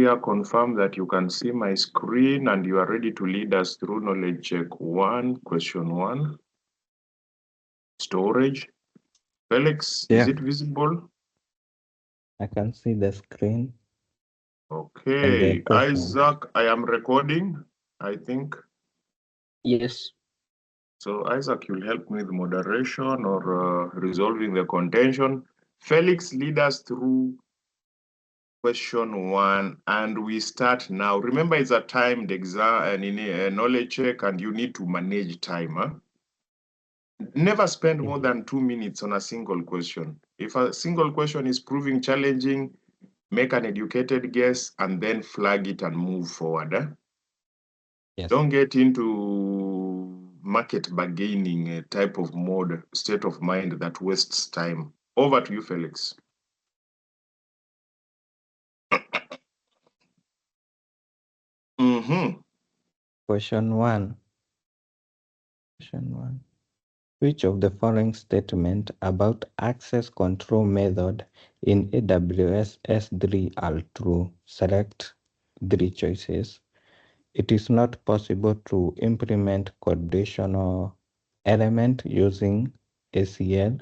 Victoria, confirm that you can see my screen and you are ready to lead us through knowledge check 1, question 1. Storage. Felix, Yeah. is it visible? I can see the screen. Okay, Isaac, I am recording, I think. Yes. So Isaac, you'll help me with moderation or resolving the contention. Felix, lead us through question 1, and we start now. Remember, it's a timed exam and in a knowledge check, and you need to manage time. Huh? Never spend more than 2 minutes on a single question. If a single question is proving challenging, make an educated guess and then flag it and move forward. Eh? Yes. Don't get into market bargaining type of mode, state of mind that wastes time. Over to you, Felix. Question 1. Which of the following statement about access control method in AWS S3 are true? Select 3 choices. It is not possible to implement conditional element using ACL.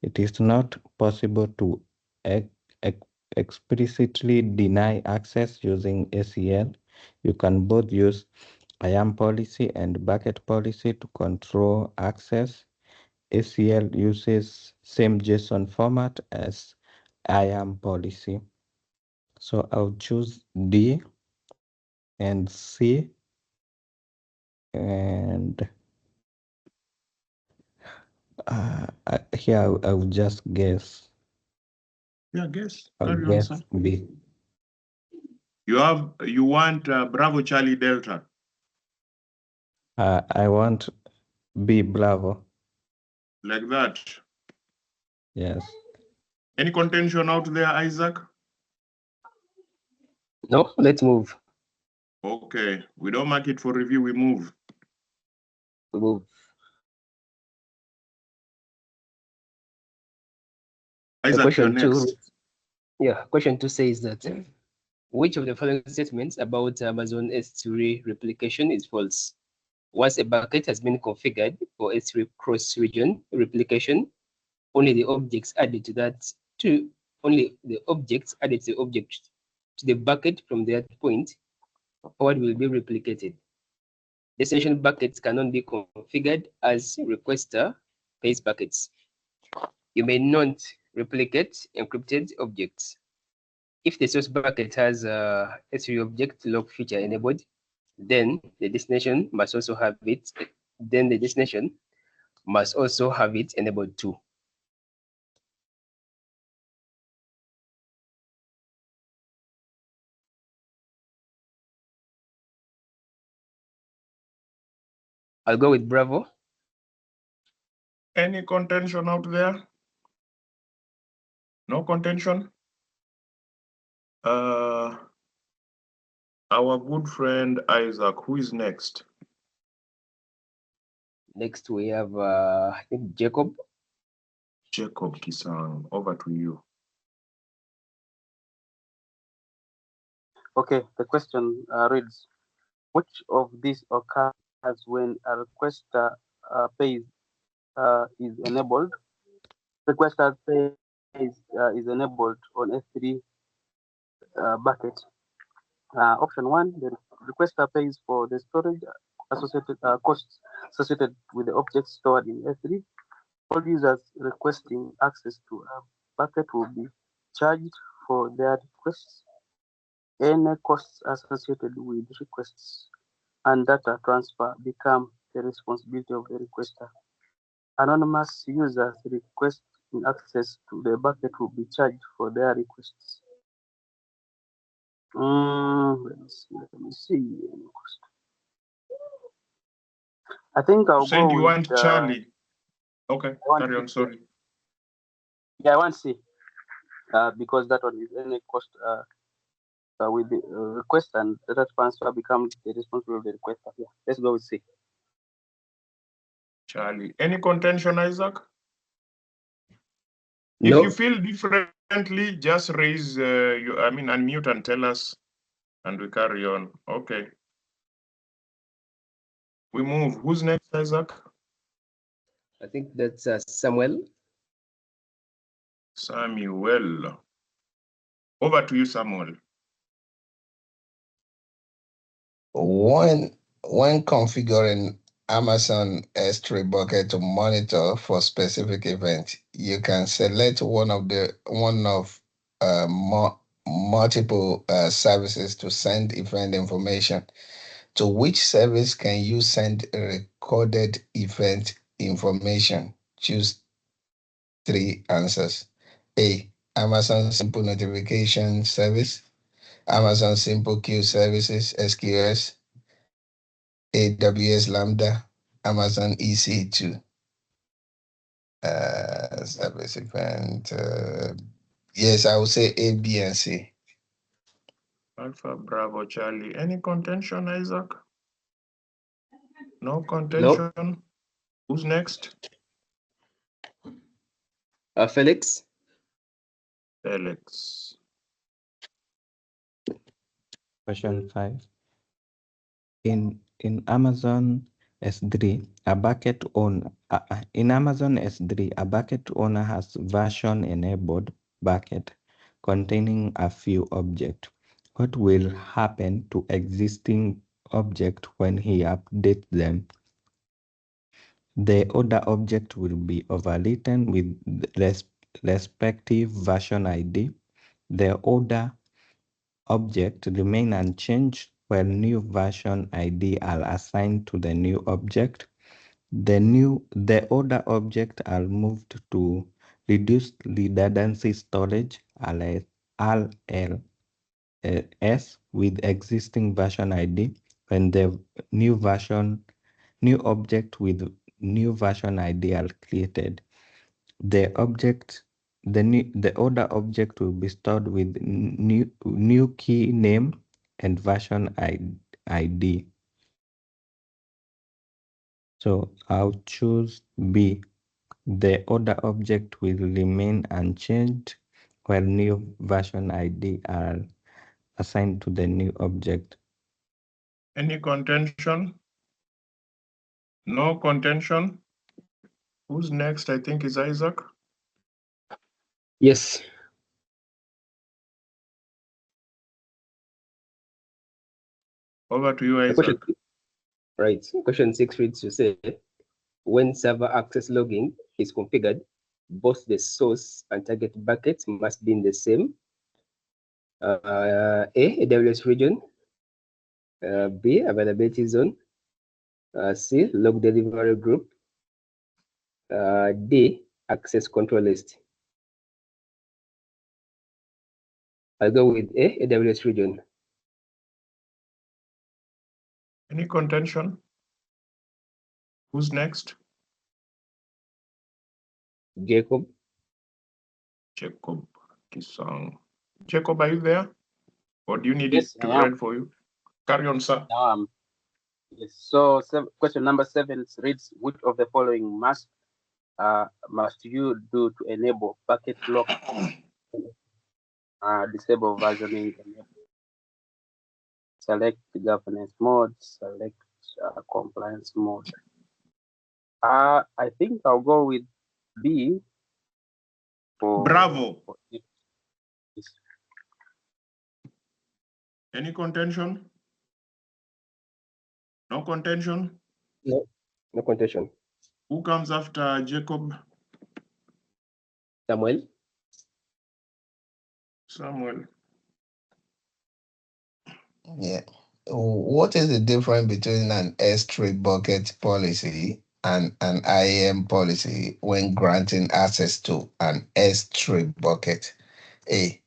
It is not possible to explicitly deny access using ACL. You can both use IAM policy and bucket policy to control access. ACL uses same JSON format as IAM policy. So I'll choose D and C, and here I will just guess. Yeah, guess. I'll guess B. You want Bravo Charlie Delta. I want B Bravo. Like that. Yes. Any contention out there, Isaac? No, let's move. Okay, we don't mark it for review, we move. We move. Isaac, Question you're 2. next. Yeah, question 2 says that which of the following statements about Amazon S3 replication is false? Once a bucket has been configured for S3 cross-region replication, only the objects added to the object to the bucket from that point forward will be replicated. Destination buckets cannot be configured as requester pays buckets. You may not replicate encrypted objects. If the source bucket has a S3 object lock feature enabled, then the destination must also have it. Then the destination must also have it enabled too. I'll go with Bravo. Any contention out there? No contention? Our good friend Isaac, who is next? Next we have I think Jacob. Jacob Kisang, over to you. Okay, the question reads, which of these occurs when a requester pays is enabled? Requester pays is enabled on S3 bucket. Option 1, the requester pays for the storage associated costs associated with the objects stored in S3. All users requesting access to a bucket will be charged for their requests. Any costs associated with requests and data transfer become the responsibility of the requester. Anonymous users requesting access to the bucket will be charged for their requests. Let me see. I think I'll go with... You want Charlie? Okay, carry on, sorry. Yeah, I want C. Because that one is any cost with the request and data transfer becomes the responsibility of the requester. Yeah, let's go with C. Charlie, any contention, Isaac? No. If you feel differently, just raise unmute and tell us. And we carry on. Okay. We move. Who's next, Isaac? I think that's Samuel. Samuel. Over to you, Samuel. When configuring Amazon S3 bucket to monitor for specific events, you can select one of multiple services to send event information. To which service can you send recorded event information? Choose three answers. A. Amazon Simple Notification Service, Amazon Simple Queue Services, SQS, AWS Lambda, Amazon EC2. Service event. Yes, I would say A, B, and C. Alpha, Bravo, Charlie. Any contention, Isaac? No No. contention? Who's next? Felix. Felix. Question 5. In Amazon S3, a bucket owner has version enabled bucket containing a few objects. What will happen to existing object when he updates them? The older object will be overwritten with respective version ID. The older object remain unchanged while new version ID are assigned to the new object. The older object are moved to reduced redundancy storage RLS with existing version ID when the new object with new version ID are created. The older object will be stored with new key name and version ID. So I'll choose B. The older object will remain unchanged while new version ID are assigned to the new object. Any contention? No contention? Who's next? I think is Isaac. Yes. Over to you, Isaac. Right. Question 6 reads to say, when server access logging is configured, both the source and target buckets must be in the same A, AWS region, B, availability zone, C, log delivery group, D, access control list. I'll go with A, AWS region. Any contention? Who's next? Jacob. Jacob Kisang. Jacob, are you there? Or do you need Yes, it to I am. read for you? Carry on, sir. Yes. So question number 7 reads, which of the following must you do to enable bucket lock, disable versioning, select governance mode, select compliance mode? I think I'll go with B. Bravo. Yes. Any contention? No contention? No, no contention. Who comes after Jacob? Samuel. Samuel. Yeah. What is the difference between an S3 bucket policy and an IAM policy when granting access to an S3 bucket? A.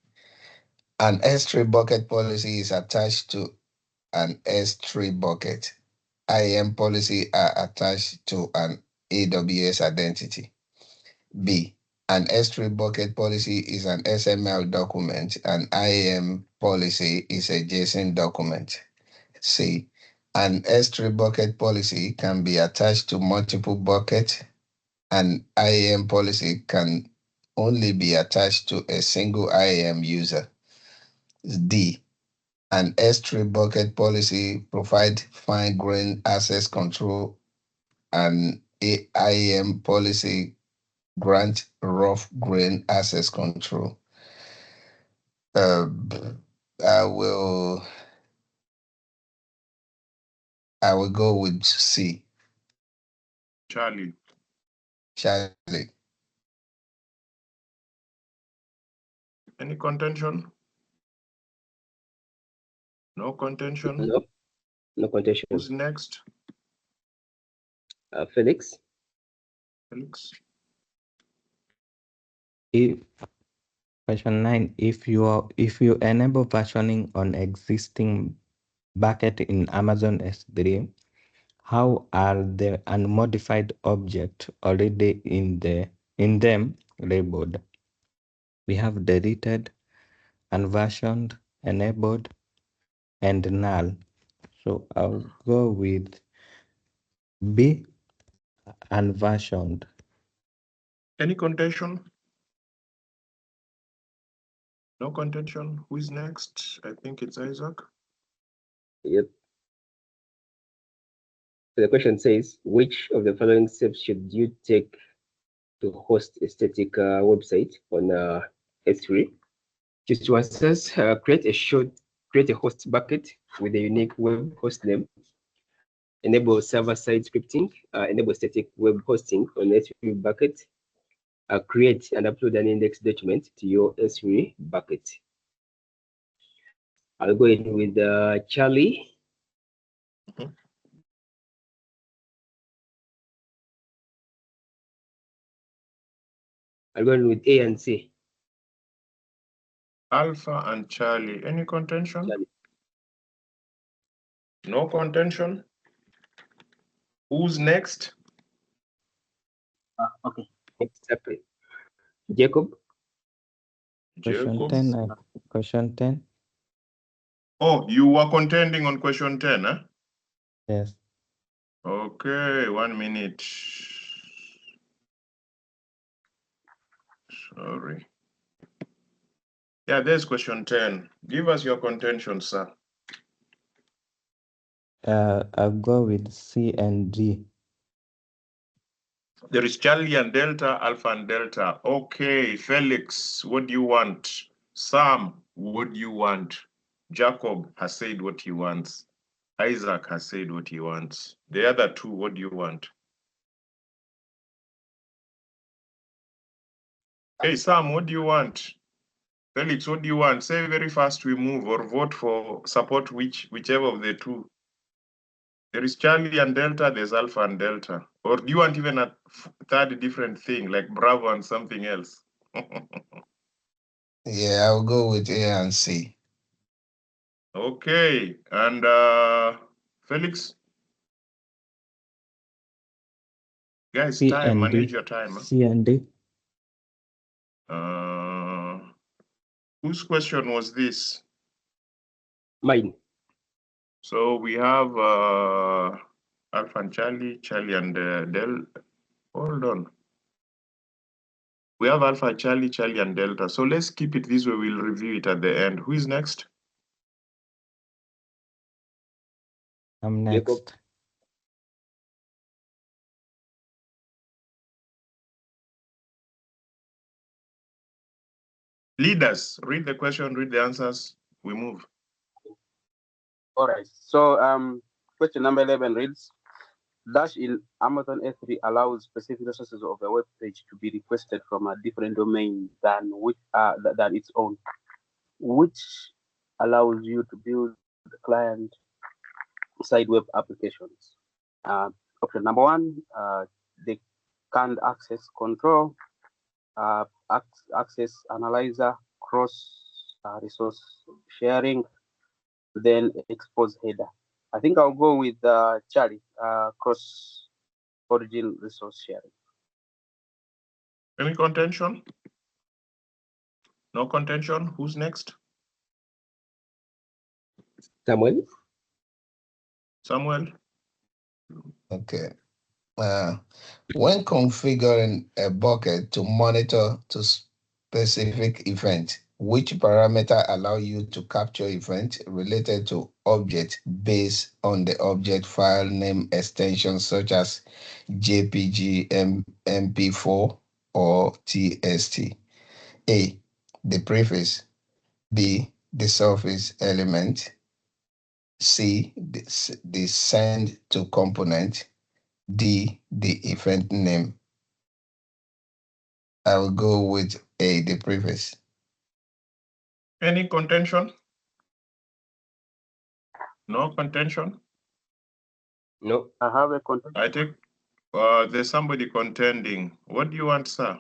An S3 bucket policy is attached to an S3 bucket. IAM policy are attached to an AWS identity. B. An S3 bucket policy is an XML document. An IAM policy is a JSON document. C. An S3 bucket policy can be attached to multiple buckets. An IAM policy can only be attached to a single IAM user. D. An S3 bucket policy provide fine-grained access control. An IAM policy grant rough grain access control. Uh, I will go with C. Charlie. Charlie. Any contention? No contention? No, no contention. Who's next? Felix. Felix. Question 9. If you enable versioning on existing bucket in Amazon S3, how are the unmodified objects already in them labeled? We have deleted, unversioned, enabled, and null. So I'll go with B, unversioned. Any contention? No contention. Who is next? I think it's Isaac. Yep. So the question says, which of the following steps should you take to host a static website on S3? Choose two answers. Create a host bucket with a unique web host name. Enable server-side scripting. Enable static web hosting on S3 bucket. Create and upload an index document to your S3 bucket. I'll go in with Charlie. I'll go in with A and C. Alpha and Charlie. Any contention? Charlie. No contention. Who's next? Okay. Next up, Jacob. Question Jacob. 10. Question 10. Oh, you were contending on question 10, huh? Yes. Okay, 1 minute. Sorry. Yeah, there's question 10. Give us your contention, sir. I'll go with C and D. There is Charlie and Delta, Alpha and Delta. Okay, Felix, what do you want? Sam, what do you want? Jacob has said what he wants. Isaac has said what he wants. The other two, what do you want? Hey, Sam, what do you want? Felix, what do you want? Say very fast we move, or vote for support whichever of the two. There is Charlie and Delta, there's Alpha and Delta. Or do you want even a third different thing, like Bravo and something else? Yeah, I'll go with A and C. Okay, and Felix? Guys, C time, and manage D. your time. C and D. Whose question was this? Mine. So we have Alpha and Charlie, Charlie and Del. Hold on. We have Alpha, Charlie, Charlie, and Delta. So let's keep it this way. We'll review it at the end. Who is next? I'm Jacob. next. Leaders, read the question, read the answers. We move. All right. So question number 11 reads, Dash in Amazon S3 allows specific resources of a web page to be requested from a different domain than its own, which allows you to build client-side web applications. Option number 1, the canned access control, access analyzer, cross resource sharing, then expose header. I think I'll go with Charlie, cross origin resource sharing. Any contention? No contention? Who's next? Samuel. Samuel? Okay. When configuring a bucket to monitor to specific event, Which parameter allow you to capture event related to object based on the object file name extension such as JPG, MP4, or TST? A, the prefix. B, the surface element. C, the send to component. D, the event name. I will go with A, the prefix. Any contention? No contention? No. I have a contention. I think there's somebody contending. What do you want, sir?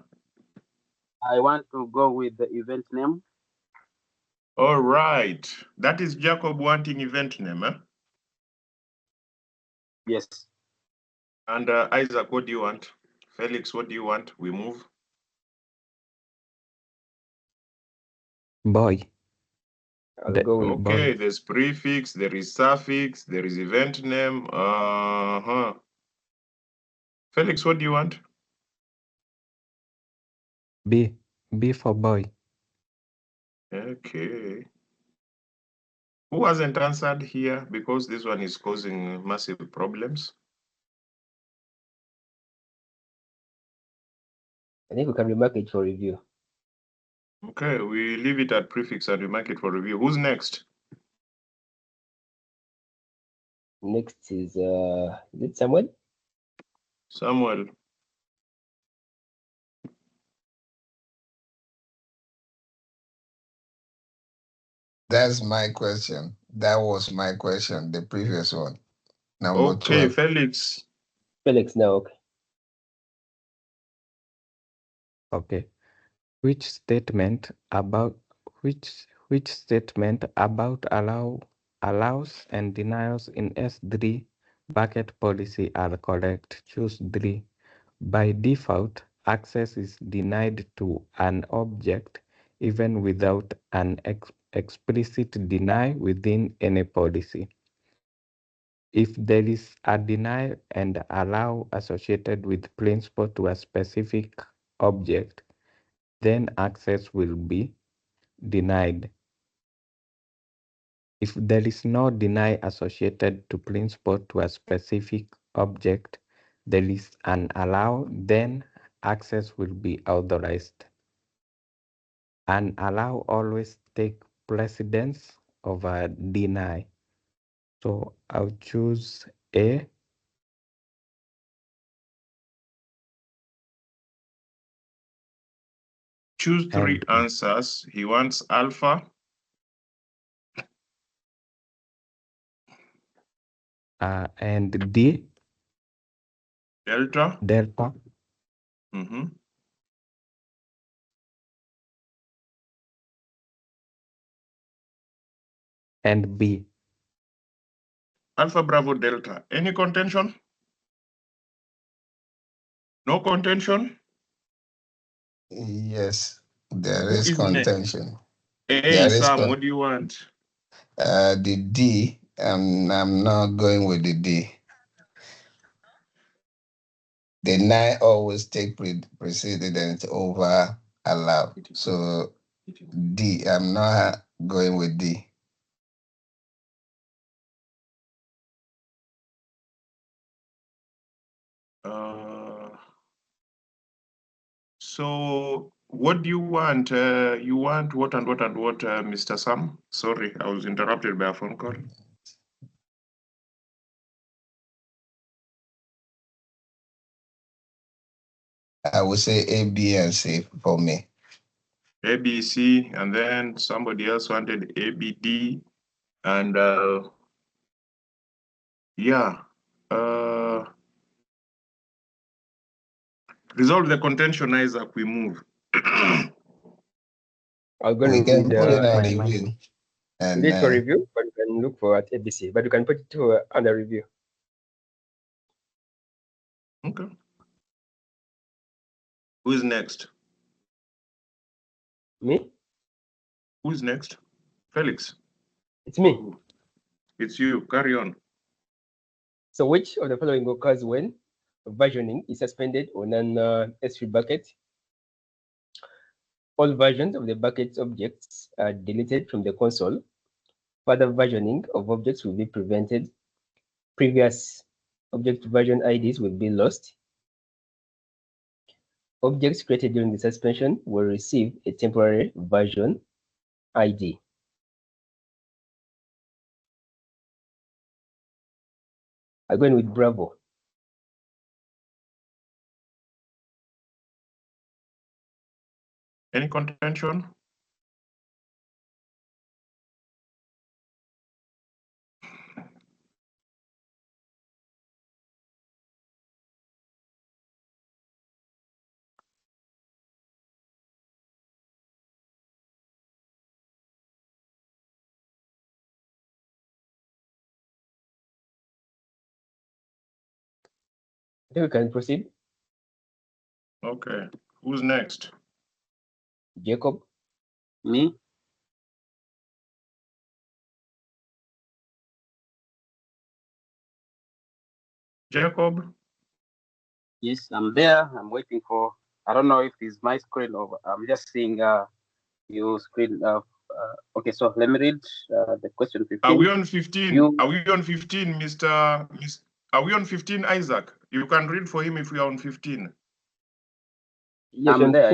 I want to go with the event name. All right. That is Jacob wanting event name, eh? Yes. And Isaac, what do you want? Felix, what do you want? We move. Boy. I'll go with Okay, boy. there's prefix, there is suffix, there is event name. Felix, what do you want? B. B for boy. Okay. Who hasn't answered here? Because this one is causing massive problems. I think we can remark it for review. Okay, we leave it at prefix and we mark it for review. Who's next? Next is it Samuel? Samuel. That's my question. That was my question, the previous one. Number Okay, 12. Felix. Felix now, okay. Okay. Which statement about allows and denials in S3 bucket policy are correct? Choose 3. By default, access is denied to an object even without an explicit deny within any policy. If there is a deny and allow associated with principal to a specific object, then access will be denied. If there is no deny associated to principal to a specific object, there is an allow, then access will be authorized. An allow always take precedence over deny. So I'll choose A. Choose 3 and answers. He wants alpha. and D. Delta. Delta. And B. Alpha, Bravo, Delta. Any contention? No contention? Yes, there Who is is next? contention. Hey, Sam, what do you want? The D, I'm not going with the D. The 9 always take precedence over allow. So D, I'm not going with D. So what do you want? You want what and what and what, Mr. Sam? Sorry, I was interrupted by a phone call. I would say A, B, and C for me. A, B, C, and then somebody else wanted A, B, D, and yeah. Resolve the contention, Isaac, we move. I'll go We with can put it on we review. And need for review, but you can look for at ABC, but you can put it to under review. Okay. Who is next? Me? Who is next? Felix. It's me. It's you. Carry on. So which of the following occurs when versioning is suspended on an S3 bucket? All versions of the bucket's objects are deleted from the console. Further versioning of objects will be prevented. Previous object version IDs will be lost. Objects created during the suspension will receive a temporary version ID. I'm going with Bravo. Any contention? I think we can proceed. Okay. Who's next? Jacob. Me? Jacob? Yes, I'm there. I'm waiting for. I don't know if it's my screen or I'm just seeing your screen. Okay, so let me read the question 15. Are we on 15? You- Are we on 15, Mr. Are we on 15, Isaac? You can read for him if we are on 15. Yes, I'm there.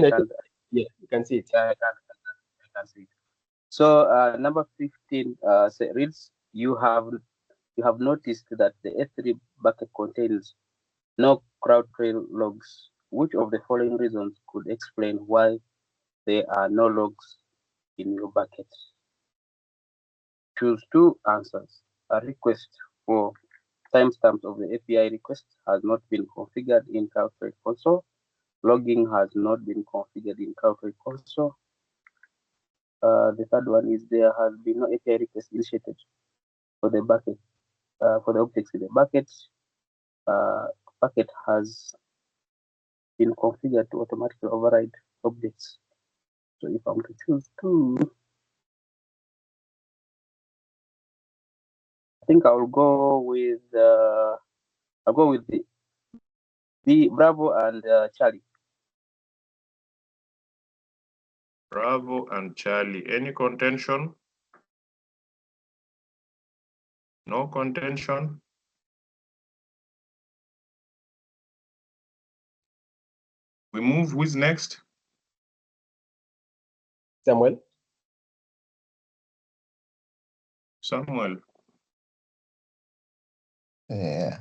Yeah, you can see it. I can see it. So number 15 reads: You have noticed that the S3 bucket contains no CrowdTrail logs. Which of the following reasons could explain why there are no logs in your bucket? Choose two answers. A request for timestamps of the API request has not been configured in CrowdTrail console. Logging has not been configured in CrowdTrail console. The third one is there has been no API request initiated for the bucket, for the objects in the bucket. Bucket has been configured to automatically override objects. So if I'm to choose two, I think I'll go with the Bravo and Charlie. Bravo and Charlie. Any contention? No contention? We move. Who's next? Samuel. Samuel. Yeah.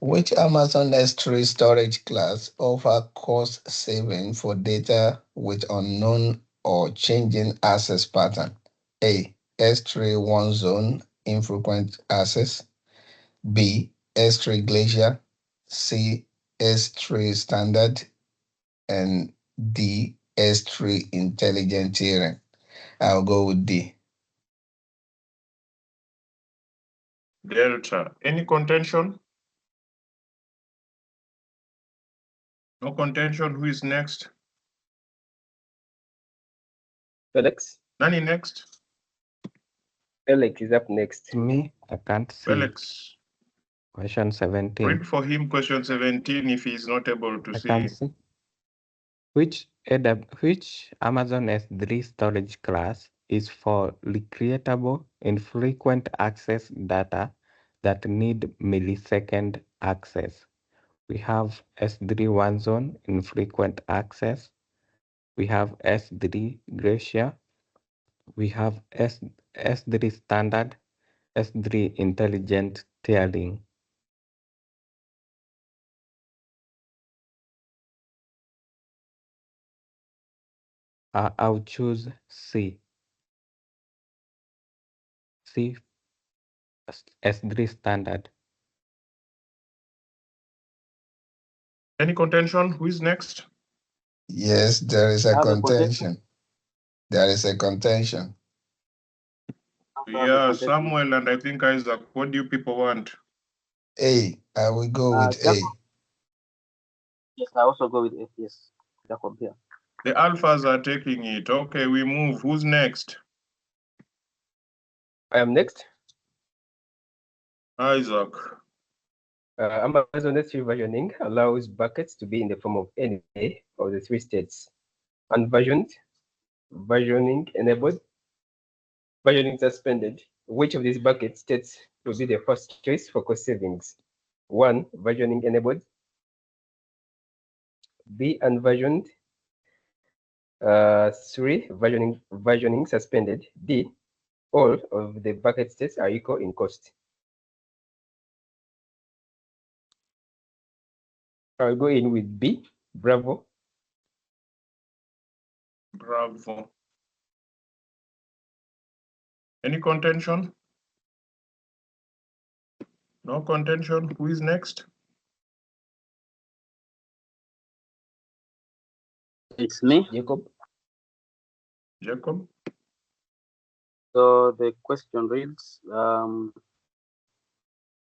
Which Amazon S3 storage class offer cost saving for data with unknown or changing access pattern? A. S3 one zone infrequent access. B. S3 glacier. C. S3 standard. And D. S3 intelligent tiering. I'll go with D. Delta. Any contention? No contention. Who is next? Felix. Nani next? Felix is up next. Me, I can't see. Felix. Question 17. Read for him question 17 if he's not able to I see. can't see. Which Amazon S3 storage class is for recreatable infrequent access data that need millisecond access? We have S3 one zone infrequent access. We have S3 Glacier. We have S3 standard, S3 intelligent tiering. I'll choose C. C, S3 standard. Any contention? Who is next? Yes, there is a Have a contention. There is a contention. Yeah, Samuel and I think Isaac. What do you people want? A. I will go with A. Jacob. Yes, I also go with F. Yes, Jacob here. The alphas are taking it. Okay, we move. Who's next? I am next. Isaac. Amazon S3 versioning allows buckets to be in the form of any of the three states: unversioned, versioning enabled, versioning suspended. Which of these bucket states will be the first choice for cost savings? 1. Versioning enabled. B. Unversioned. 3. Versioning suspended. D. All of the bucket states are equal in cost. I'll go in with B. Bravo. Bravo. Any contention? No contention. Who is next? It's me. Jacob. Jacob. So the question reads, number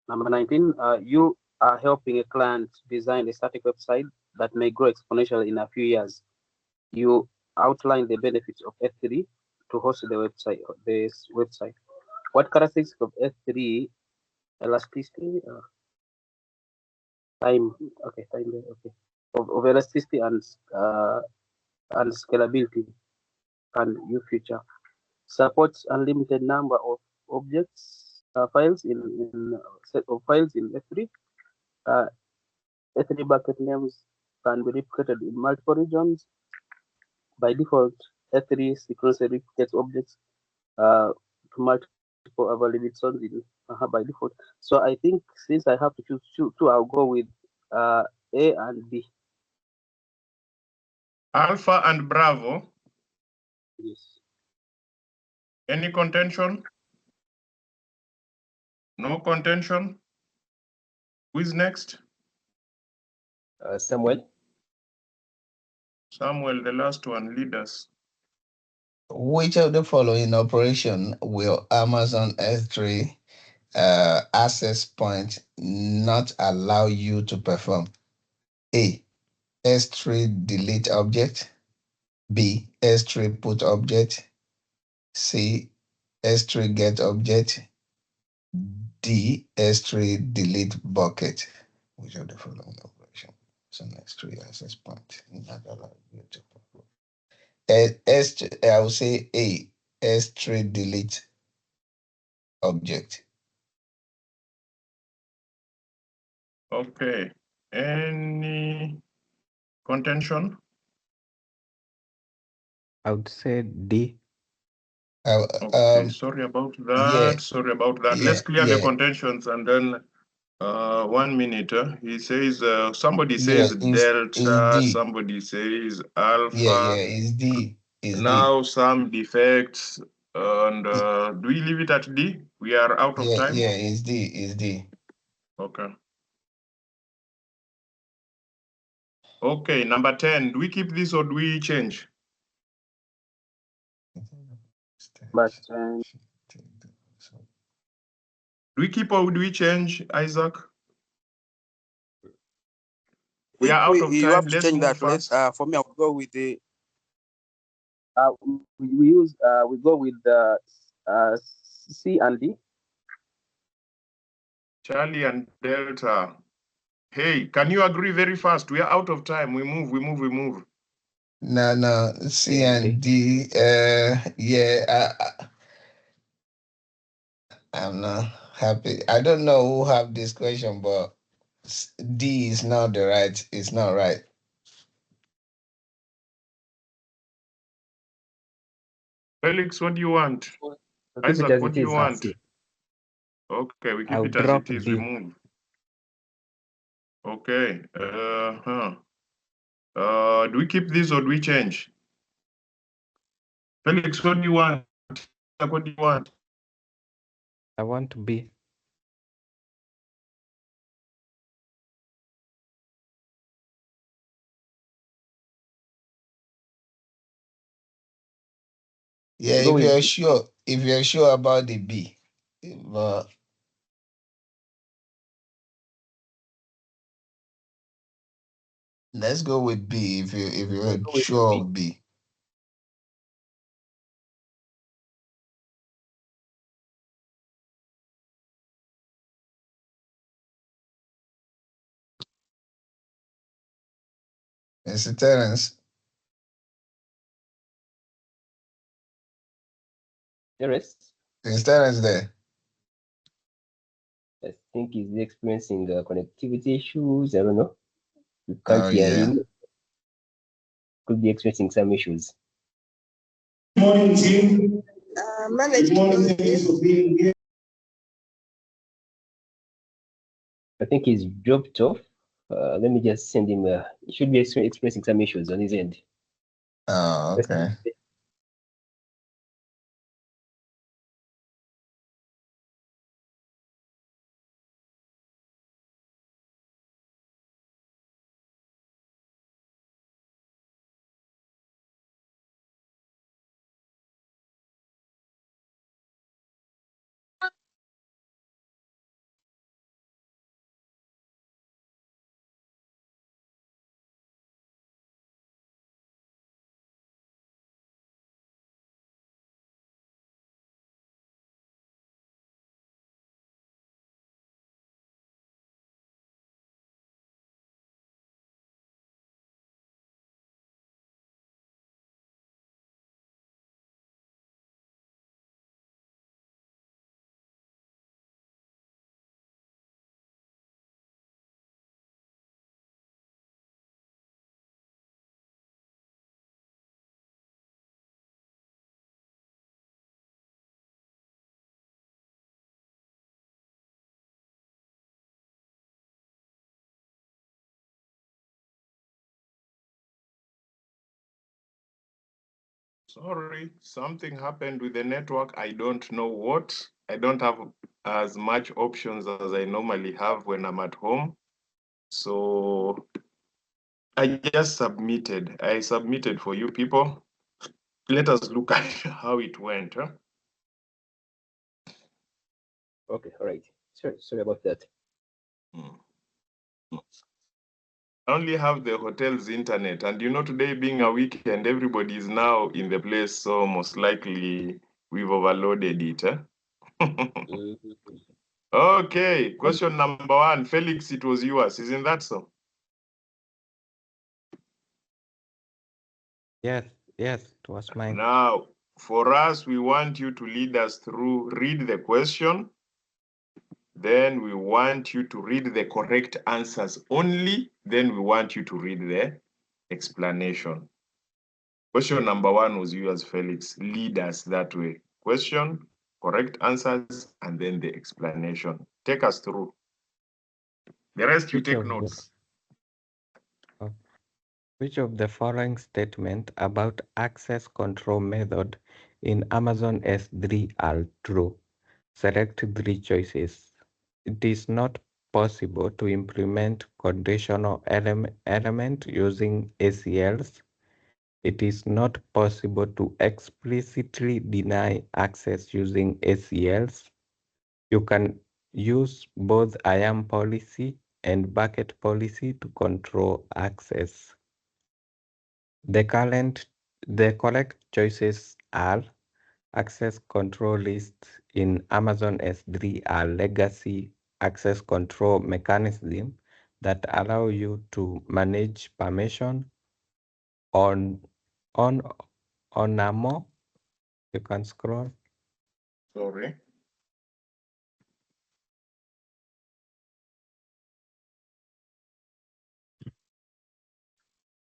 19, you are helping a client design a static website that may grow exponentially in a few years. You outline the benefits of S3 to host the website. What characteristics of S3 elasticity, time of elasticity and scalability can you feature? Supports unlimited number of objects files in set of files in S3. S3 bucket names can be replicated in multiple regions. By default, S3 sequentially replicates objects to multiple available zones by default. So I think since I have to choose two, I'll go with A and B. Alpha and Bravo. Yes. Any contention? No contention. Who is next? Samuel. Samuel, the last one, lead us. Which of the following operation will Amazon S3 access point not allow you to perform? A. S3 delete object. B. S3 put object. C. S3 get object. D. S3 delete bucket. Which of the following operation is an S3 access point not allow you to perform? I will say A. S3 delete object. Okay. Any contention? I would say D. Okay, sorry about that. Yeah, Sorry about that. Let's clear the contentions and then 1 minute. He says somebody says is delta, D. somebody says Yeah, alpha. it's D. It's Now D. some defects. And do we leave it at D? We are out of time. Yeah, it's D. It's D. Okay. Okay, number 10. Do we keep this or do we change? But Do we keep or do we change, Isaac? We are out of you time. have to Let's change move that. fast. For me, I'll go with the. we go with the C and D. Charlie and Delta. Hey, can you agree very fast? We are out of time. We move. No, C and D. I'm not happy. I don't know who have this question, but D is not the right. It's not right. Felix, what do you want? Isaac, what do you want? Okay, we keep I'll it as drop it is. D. We move. Okay. Do we keep this or do we change? Felix, what do you want? What do you want? I want B. Yeah, if you're sure about the B, but let's go with B if you're sure of B. Mr. Terence. Terence, Is Terence there? I think he's experiencing connectivity issues. I don't know. You can't Oh hear yeah. him. Could be experiencing some issues. Good morning, team. Good morning, thank you for being here. I think he's dropped off. Let me just send him. He should be experiencing some issues on his end. Oh, okay. Sorry, something happened with the network. I don't know what. I don't have as much options as I normally have when I'm at home. So I just submitted. I submitted for you people. Let us look at how it went. Huh? Okay, all right. Sorry about that. I only have the hotel's internet, and you know, today being a weekend, everybody is now in the place, so most likely we've overloaded it. Huh? Okay, question number one. Felix, it was yours. Isn't that so? Yes, it was mine. Now, for us, we want you to lead us through, read the question. Then we want you to read the correct answers only. Then we want you to read the explanation. Question number one was yours, Felix. Lead us that way. Question, correct answers, and then the explanation. Take us through. The rest you Which take of the notes. oh, which of the following statement about access control method in Amazon S3 are true? Select three choices. It is not possible to implement conditional element using ACLs. It is not possible to explicitly deny access using ACLs. You can use both IAM policy and bucket policy to control access. The correct choices are access control lists in Amazon S3 are legacy access control mechanism that allow you to manage permission on on a more. You can scroll. Sorry.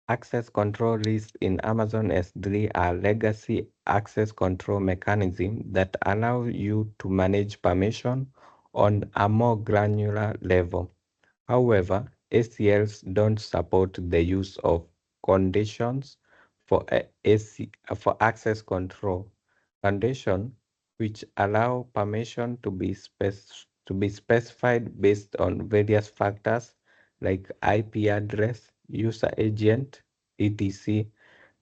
Access control lists in Amazon S3 are legacy access control mechanisms that allow you to manage permission on a more granular level. However, ACLs don't support the use of conditions for for access control. Conditions which allow permission to be specified based on various factors like IP address, user agent, etc.,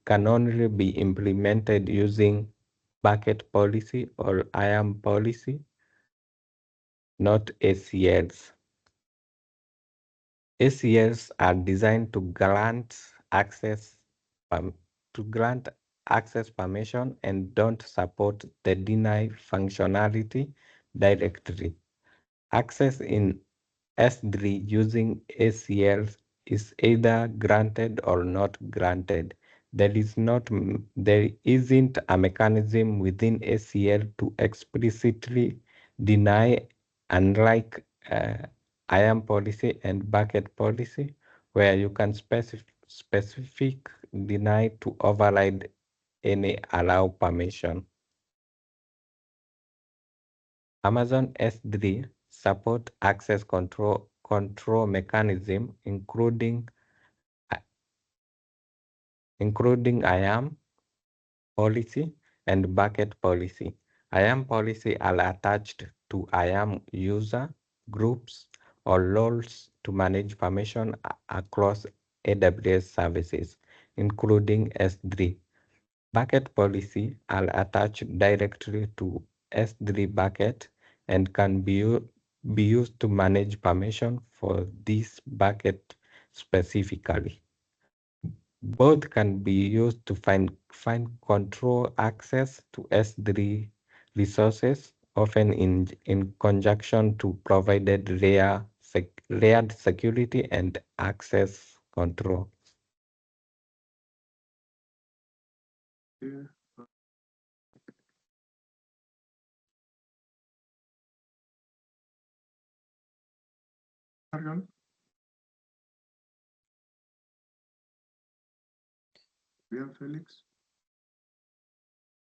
can only be implemented using bucket policy or IAM policy, not ACLs. ACLs are designed to grant access permission and don't support the deny functionality directly. Access in S3 using ACLs is either granted or not granted, There isn't a mechanism within ACL to explicitly deny, unlike IAM policy and bucket policy, where you can specific deny to override any allow permission. Amazon S3 support access control mechanism, including IAM policy and bucket policy. IAM policy are attached to IAM user groups or roles to manage permission across AWS services, including S3. Bucket policy are attached directly to S3 bucket and can be used to manage permission for this bucket specifically. Both can be used to find control access to S3 resources, often in conjunction to provided layered security and access control. Yeah. Carry on. We have Felix.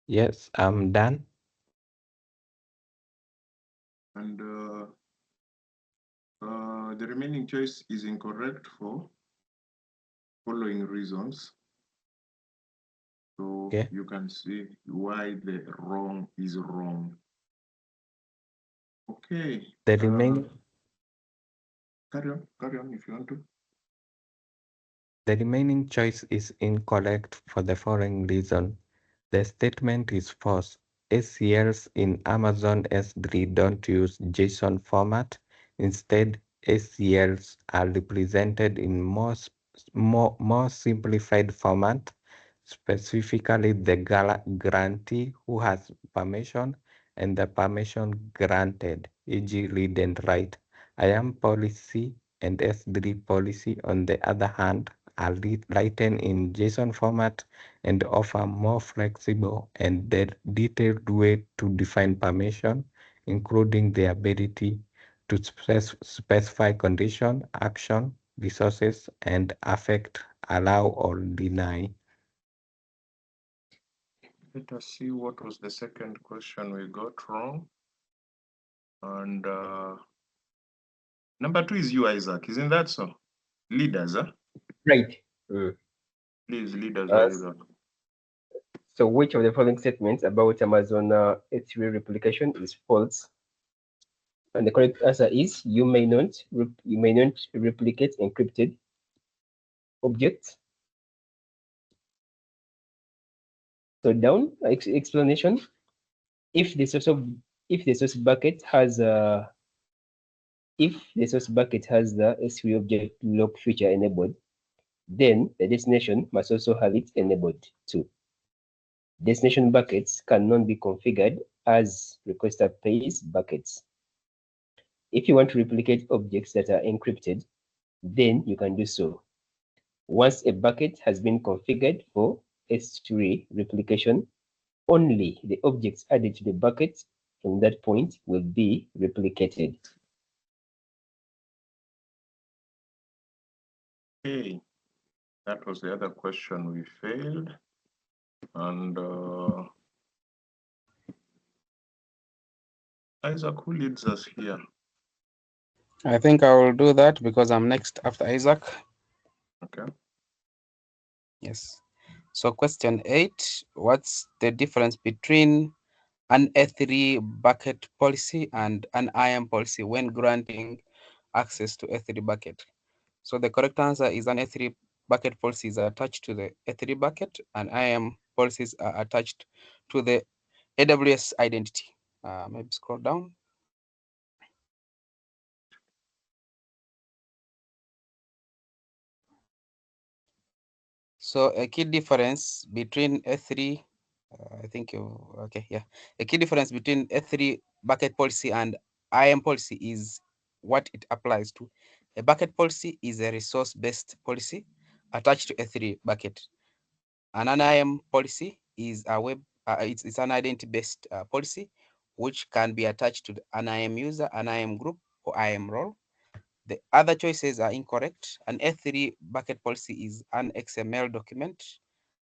Yes, I'm done. And the remaining choice is incorrect for following reasons. So Okay. you can see why the wrong is wrong. Okay. The remaining Carry on if you want to. The remaining choice is incorrect for the following reason. The statement is false. ACLs in Amazon S3 don't use JSON format. Instead, ACLs are represented in more simplified format, specifically the grantee who has permission and the permission granted, e.g. read and write. IAM policy and S3 policy, on the other hand, are written in JSON format and offer more flexible and detailed way to define permission, including the ability to specify condition, action, resources, and affect, allow, or deny. Let us see what was the second question we got wrong. And number 2 is you, Isaac. Isn't that so? Leaders, huh? Right. Please, leaders, write it down. So which of the following statements about Amazon S3 replication is false? And the correct answer is you may not replicate encrypted objects. So down explanation. If the source bucket has the S3 object lock feature enabled, then the destination must also have it enabled too. Destination buckets cannot be configured as requester pays buckets. If you want to replicate objects that are encrypted, then you can do so. Once a bucket has been configured for S3 replication, only the objects added to the bucket from that point will be replicated. Okay, that was the other question we failed. And Isaac, who leads us here? I think I will do that because I'm next after Isaac. Okay. Yes. So question 8, what's the difference between an S3 bucket policy and an IAM policy when granting access to S3 bucket? So the correct answer is an S3 bucket policy is attached to the S3 bucket, and IAM policies are attached to the AWS identity. Maybe scroll down. So a key difference between S3, I think okay, yeah. A key difference between S3 bucket policy and IAM policy is what it applies to. A bucket policy is a resource-based policy attached to S3 bucket. An NIM policy is a it's an identity-based policy which can be attached to the NIM user, NIM group, or IAM role. The other choices are incorrect. An S3 bucket policy is an XML document,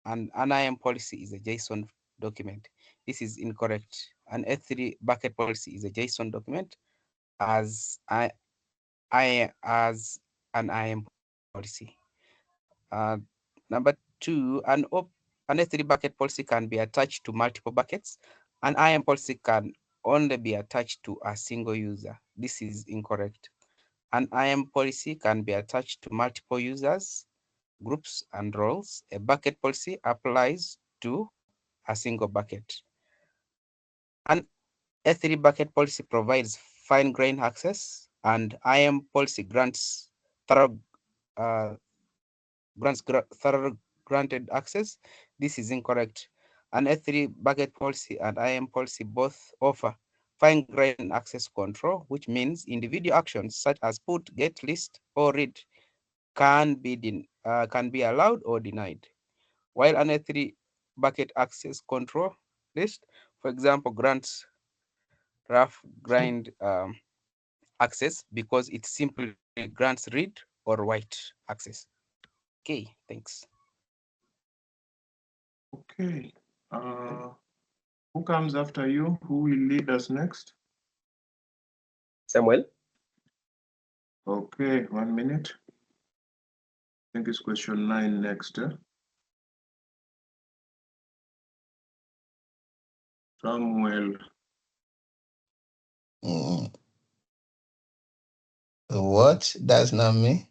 and NIM policy is a JSON document. This is incorrect. An S3 bucket policy is a JSON document as as an IAM policy. Uh, Number two, an S3 bucket policy can be attached to multiple buckets. An IAM policy can only be attached to a single user. This is incorrect. An IAM policy can be attached to multiple users, groups, and roles. A bucket policy applies to a single bucket. An S3 bucket policy provides fine-grained access, and IAM policy grants thorough granted access. This is incorrect. An S3 bucket policy and IAM policy both offer fine-grained access control, which means individual actions such as put, get, list, or read can be allowed or denied. While an S3 bucket access control list, for example, grants rough grind access because it simply grants read or write access. Okay, thanks. Okay. Who comes after you? Who will lead us next? Samuel? Okay, 1 minute. I think it's question 9 next. Samuel. What? That's not me.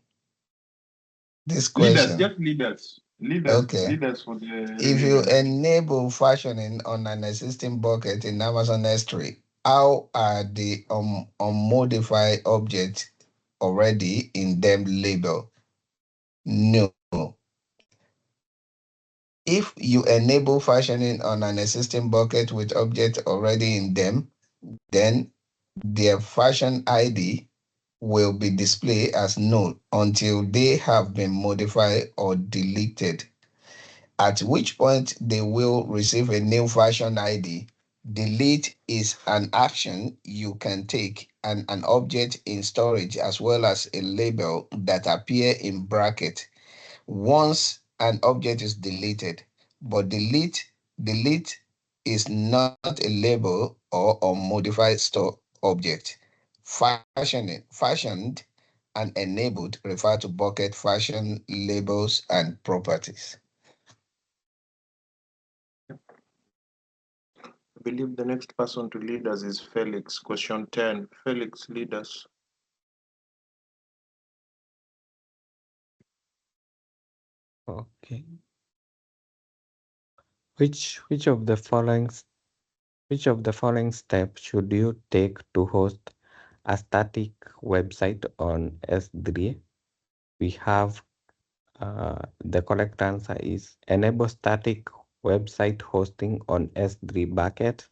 This Leaders, question. just leaders. Okay. Leaders for the If you remaining. enable versioning on an existing bucket in Amazon S3, how are the unmodified objects already in them labeled? No. If you enable versioning on an existing bucket with objects already in them, then their version ID will be displayed as null until they have been modified or deleted, at which point they will receive a new version ID. Delete is an action you can take and an object in storage as well as a label that appear in bracket once an object is deleted. But delete is not a label or unmodified store object. Fashioned and enabled refer to bucket fashion labels and properties. I believe the next person to lead us is Felix. Question 10. Felix, lead us. Okay. Which of the following steps should you take to host a static website on S3? We have the correct answer is enable static website hosting on S3 bucket.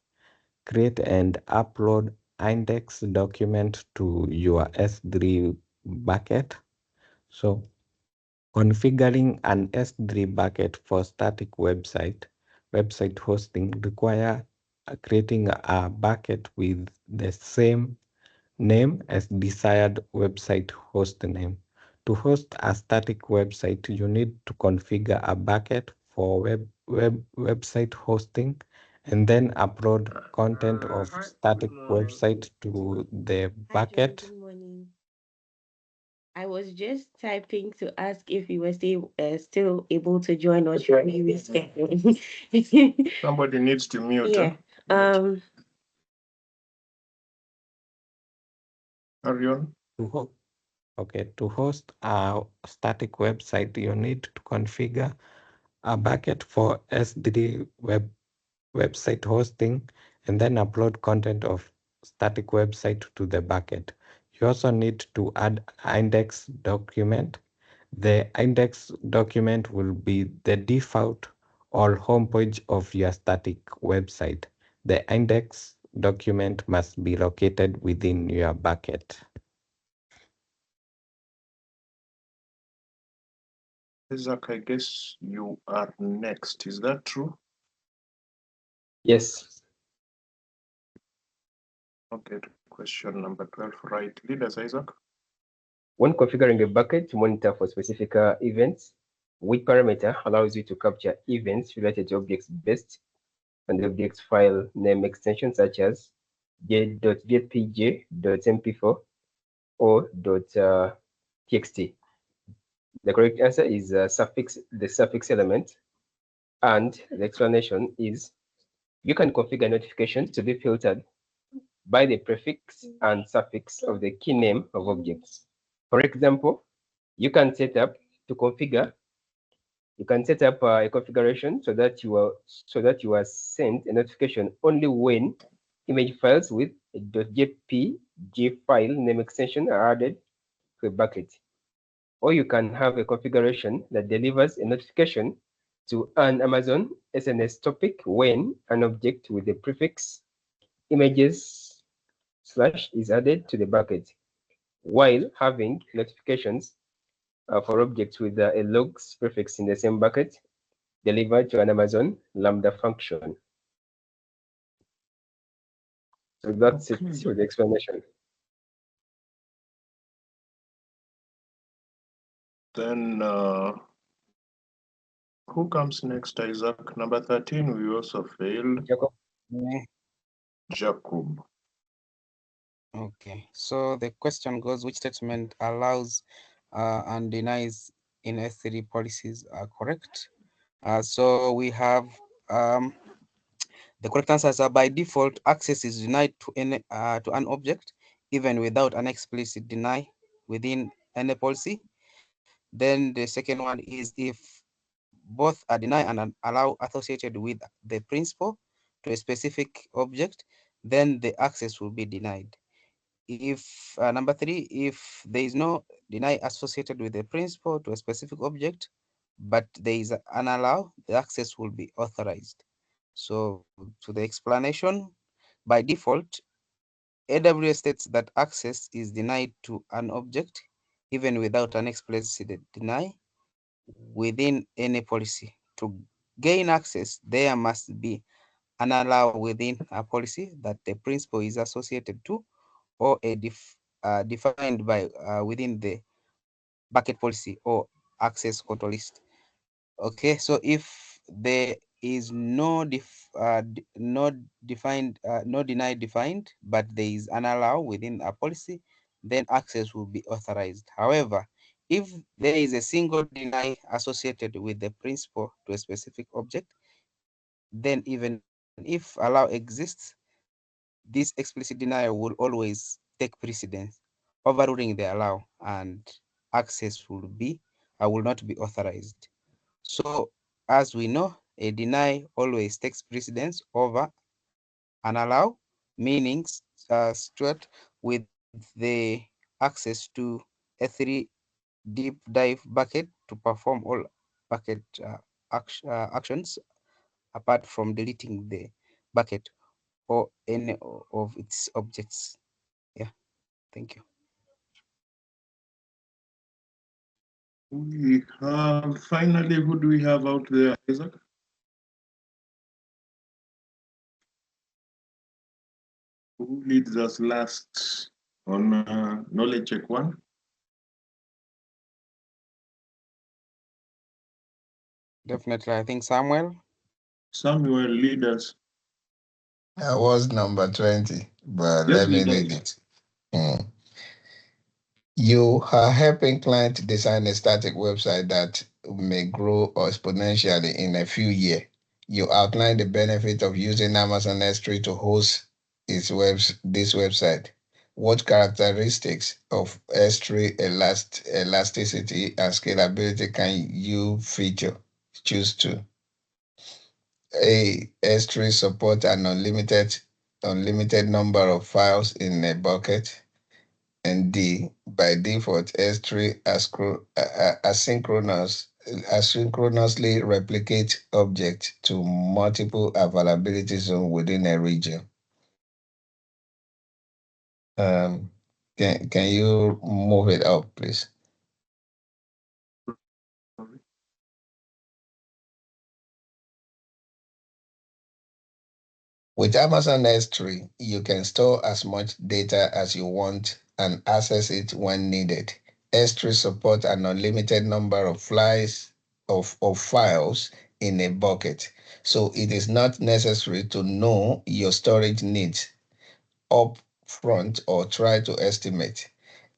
Create and upload index document to your S3 bucket. So configuring an S3 bucket for static website hosting require creating a bucket with the same name as desired website host name. To host a static website, you need to configure a bucket for website hosting and then upload content of static website to the bucket. Good morning. I was just typing to ask if you were still able to join or should we reschedule? Somebody needs to mute. Yeah. Carry on. To host a static website, you need to configure a bucket for S3 website hosting and then upload content of static website to the bucket. You also need to add index document. The index document will be the default or homepage of your static website. The index document must be located within your bucket. Isaac, I guess you are next. Is that true? Yes. Okay, question number 12, right. Leaders, Isaac? When configuring a bucket to monitor for specific events, which parameter allows you to capture events related to objects based on the object's file name extension such as j.jpg, .mp4, or .txt? The correct answer is the suffix element, and the explanation is you can configure notifications to be filtered by the prefix and suffix of the key name of objects. For example, you can set up to configure. You can set up a configuration so that you are sent a notification only when image files with a .jpg file name extension are added to a bucket. Or you can have a configuration that delivers a notification to an Amazon SNS topic when an object with the prefix images / is added to the bucket, while having notifications for objects with a logs prefix in the same bucket delivered to an Amazon Lambda function. So that's it with the explanation. Then who comes next, Isaac? Number 13, we also failed. Jacob? Jacob. Okay, so the question goes, which statement allows and denies in S3 policies are correct? So we have the correct answers are by default, access is denied to an object, even without an explicit deny within any policy. Then the second one is if both are deny and allow associated with the principal to a specific object, then the access will be denied. If number 3, if there is no deny associated with the principal to a specific object, but there is an allow, the access will be authorized. So to the explanation, by default, AWS states that access is denied to an object even without an explicit deny within any policy. To gain access, there must be an allow within a policy that the principal is associated to, or a defined by within the bucket policy or access control list. Okay, so if there is no deny defined, but there is an allow within a policy, then access will be authorized. However, if there is a single deny associated with the principal to a specific object, then even if allow exists, this explicit denial will always take precedence, overruling the allow, and access will not be authorized. So as we know, a deny always takes precedence over an allow, meaning Stuart, with the access to a 3 deep dive bucket to perform all bucket actions apart from deleting the bucket or any of its objects. Yeah, thank you. We have, finally, who do we have out there, Isaac? Who leads us last on knowledge check 1? Definitely, I think Samuel. Samuel, lead us. I was number 20, but Yes, let me leader. read it. Hmm. You are helping client design a static website that may grow exponentially in a few years. You outline the benefit of using Amazon S3 to host this website. What characteristics of S3 elasticity and scalability can you choose to? A, S3 support an unlimited number of files in a bucket. And D, by default, S3 asynchronously replicate objects to multiple availability zones within a region. Can you move it up, please? With Amazon S3, you can store as much data as you want and access it when needed. S3 supports an unlimited number of files in a bucket, so it is not necessary to know your storage needs up front or try to estimate.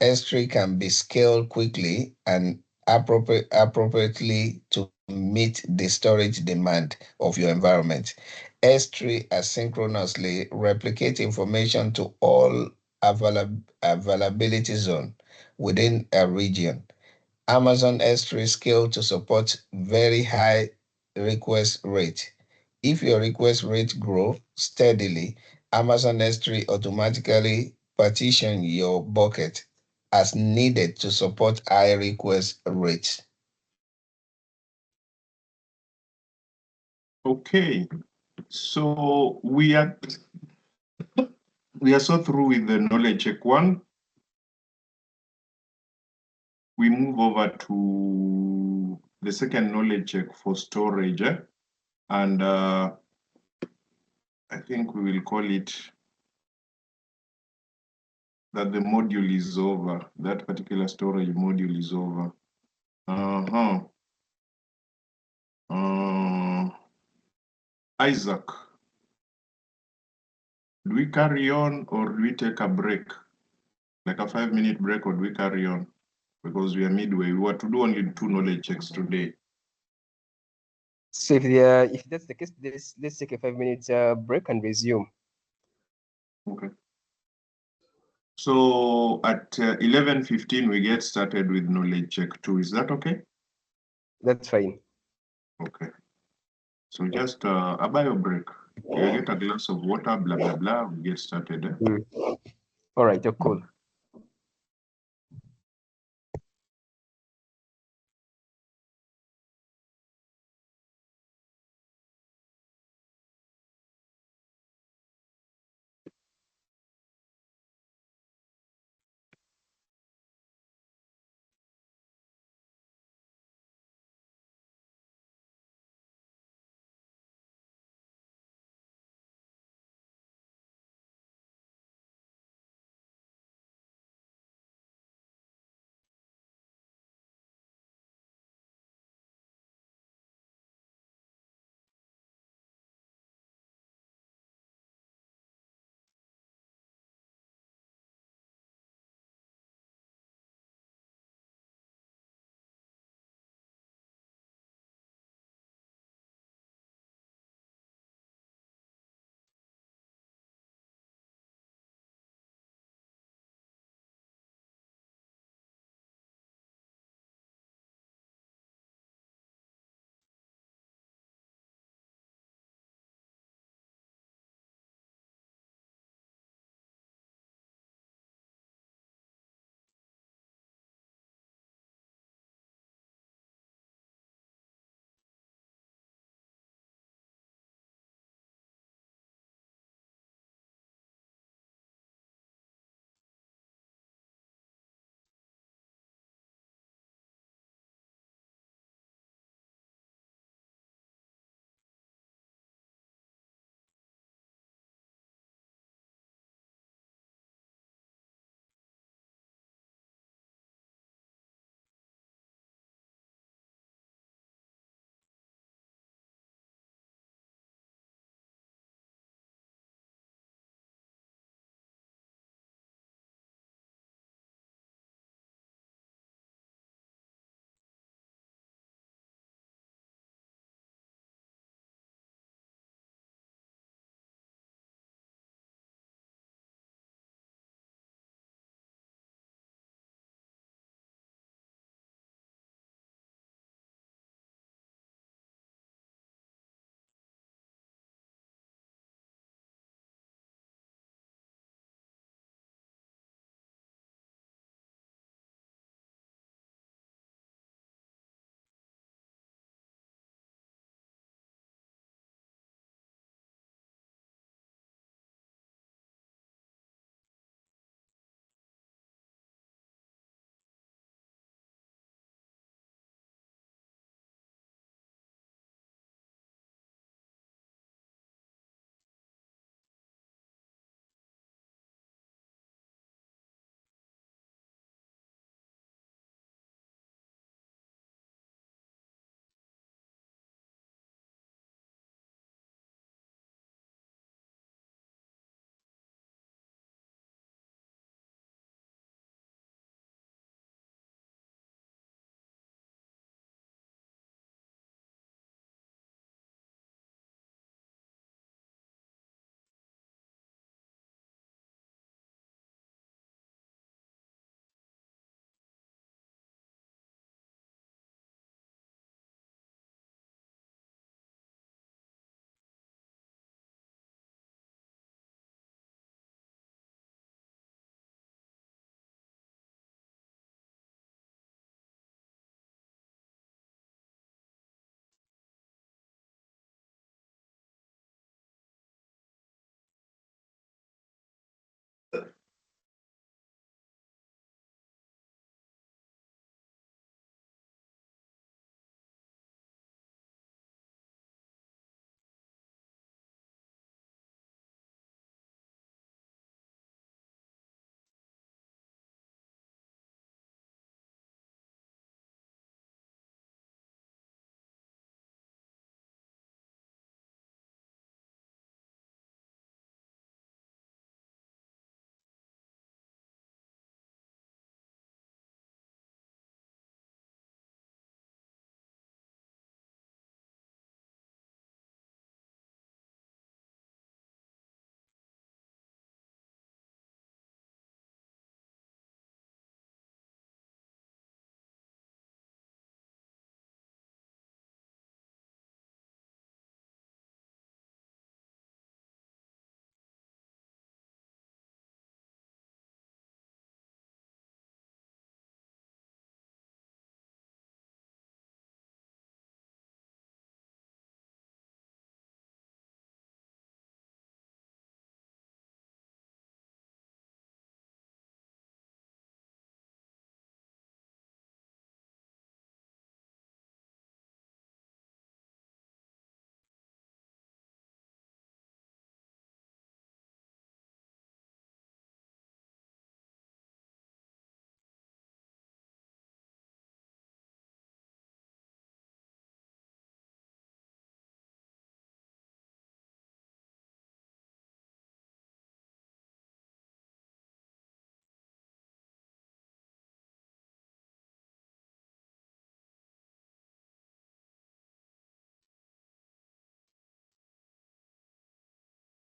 S3 can be scaled quickly and appropriately to meet the storage demand of your environment. S3 asynchronously replicates information to all availability zone within a region. Amazon S3 scale to support very high request rate. If your request rate grow steadily, Amazon S3 automatically partition your bucket as needed to support high request rates. Okay, so we are so through with the knowledge check one. We move over to the second knowledge check for storage, and I think we will call it that the module is over. That particular storage module is over. Isaac, do we carry on or do we take a break? Like a 5-minute break, or do we carry on? Because we are midway. We were to do only 2 knowledge checks today. So if that's the case, let's take a 5 minute break and resume. Okay. So at 11:15 we get started with knowledge check 2. Is that okay? That's fine. Okay. So just a bio break. You get a glass of water, blah blah blah. We get started. All right, you're cool.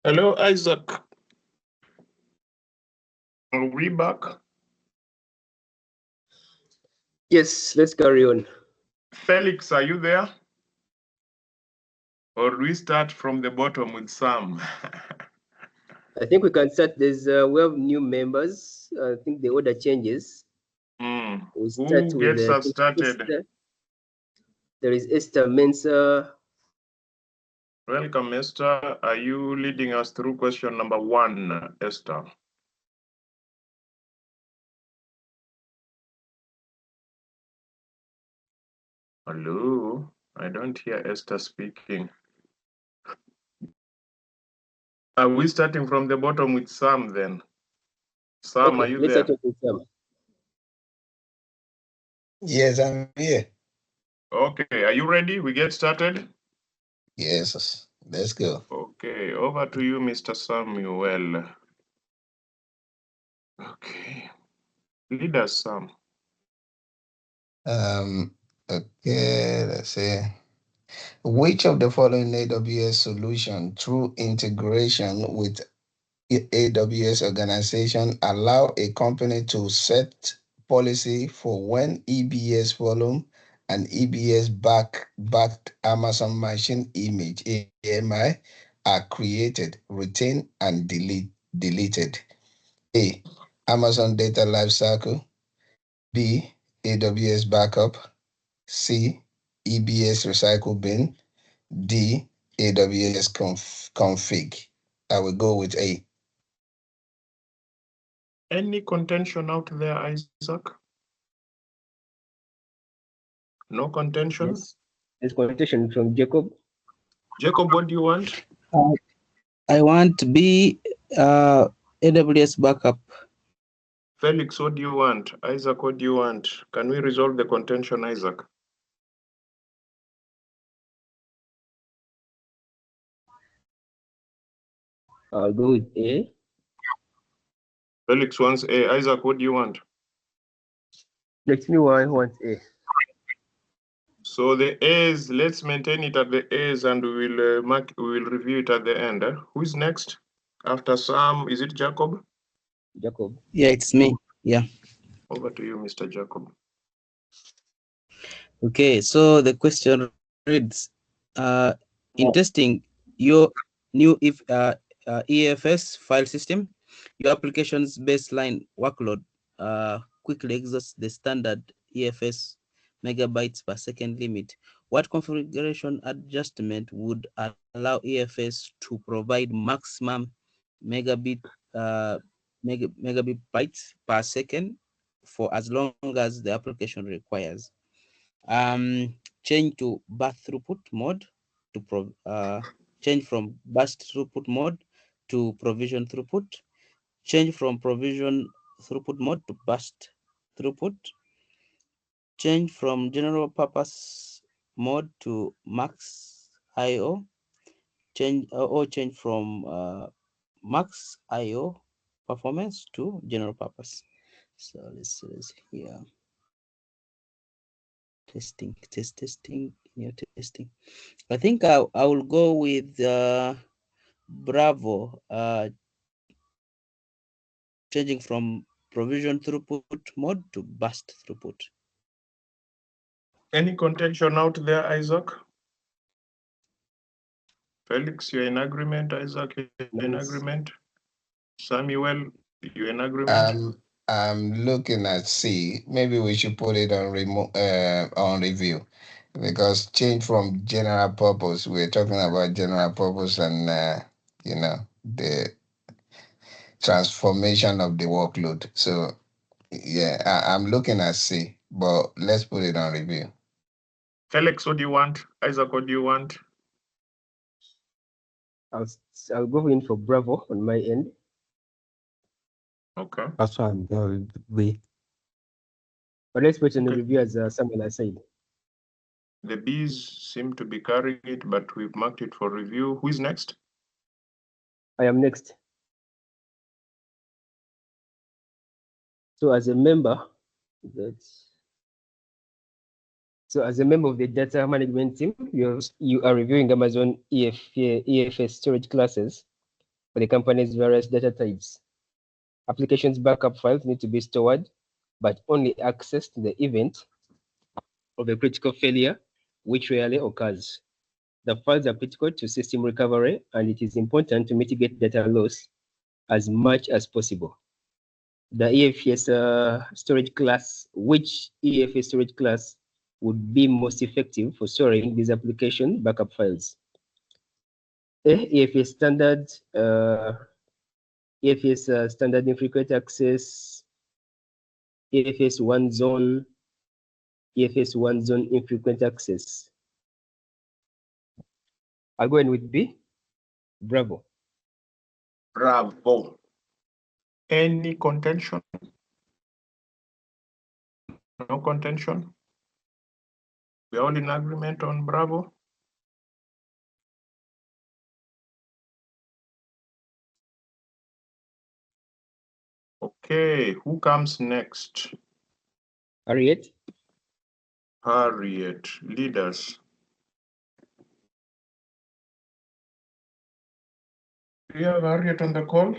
Hello, Isaac. Are we back? Yes, let's carry on. Felix, are you there? Or we start from the bottom with Sam? I think we can start. We have new members. I think the order changes. We start Who with gets us started? Esther. There is Esther Mensa. Welcome, Esther. Are you leading us through question number 1, Esther? Hello, I don't hear Esther speaking. Are we starting from the bottom with Sam then? Sam, Okay, are you let's there? start with Sam. Yes, I'm here. Okay, are you ready? We get started? Yes, let's go. Okay, over to you, Mr. Samuel. Okay, lead us, Sam. Okay, let's see. Which of the following AWS solution through integration with AWS organization allow a company to set policy for when EBS volume and EBS backed Amazon machine image AMI are created, retained, and deleted? A. Amazon Data Lifecycle. B. AWS Backup. C. EBS Recycle Bin. D. AWS config. I will go with A. Any contention out there, Isaac? No contention? Yes, there's contention from Jacob. Jacob, what do you want? I want to be AWS backup. Felix, what do you want? Isaac, what do you want? Can we resolve the contention, Isaac? I'll go with A. Felix wants A. Isaac, what do you want? Let me want A. So the A's, let's maintain it at the A's and we will review it at the end. Who's next? After Sam, is it Jacob? Jacob. Yeah, it's me. Yeah. Over to you, Mr. Jacob. Okay, so the question reads, in testing your new EFS file system, your application's baseline workload quickly exhausts the standard EFS megabytes per second limit. What configuration adjustment would allow EFS to provide maximum megabit megabytes per second for as long as the application requires? Change to burst throughput mode to change from burst throughput mode to provision throughput, change from provision throughput mode to burst throughput, change from general purpose mode to max IO, change from max IO performance to general purpose. So let's see here. Testing. I think I will go with Bravo, changing from provision throughput mode to burst throughput. Any contention out there, Isaac? Felix, you're in agreement. Isaac, you're in agreement. Samuel, you're in agreement. I'm looking at C. Maybe we should put it on review, because change from general purpose. We're talking about general purpose and the transformation of the workload. So yeah, I'm looking at C, but let's put it on review. Felix, what do you want? Isaac, what do you want? I'll go in for Bravo on my end. Okay. That's why I'm going with B. But let's put in the review as Samuel has said. The B's seem to be carrying it, but we've marked it for review. Who is next? I am next. So as a member, of the data management team, you are reviewing Amazon EFS storage classes. for the company's various data types. Applications backup files need to be stored, but only accessed in the event of a critical failure, which rarely occurs. The files are critical to system recovery, and it is important to mitigate data loss as much as possible. The EFS storage class, which EFS storage class would be most effective for storing these application backup files? EFS standard, EFS standard infrequent access, EFS one zone, EFS one zone infrequent access. I'll go in with B. Bravo. Bravo. Any contention? No contention? We're all in agreement on Bravo? Okay, who comes next? Harriet. Harriet, leaders. Do you have Harriet on the call?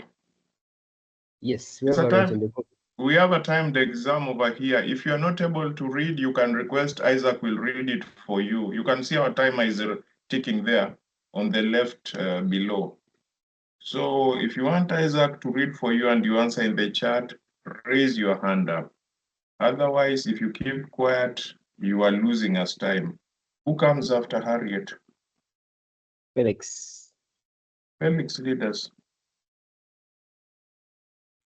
Yes, we have Harriet on the call. We have a timed exam over here. If you're not able to read, you can request Isaac will read it for you. You can see our timer is ticking there on the left below. So if you want Isaac to read for you and you answer in the chat, raise your hand up. Otherwise, if you keep quiet, you are losing us time. Who comes after Harriet? Felix. Felix, leaders.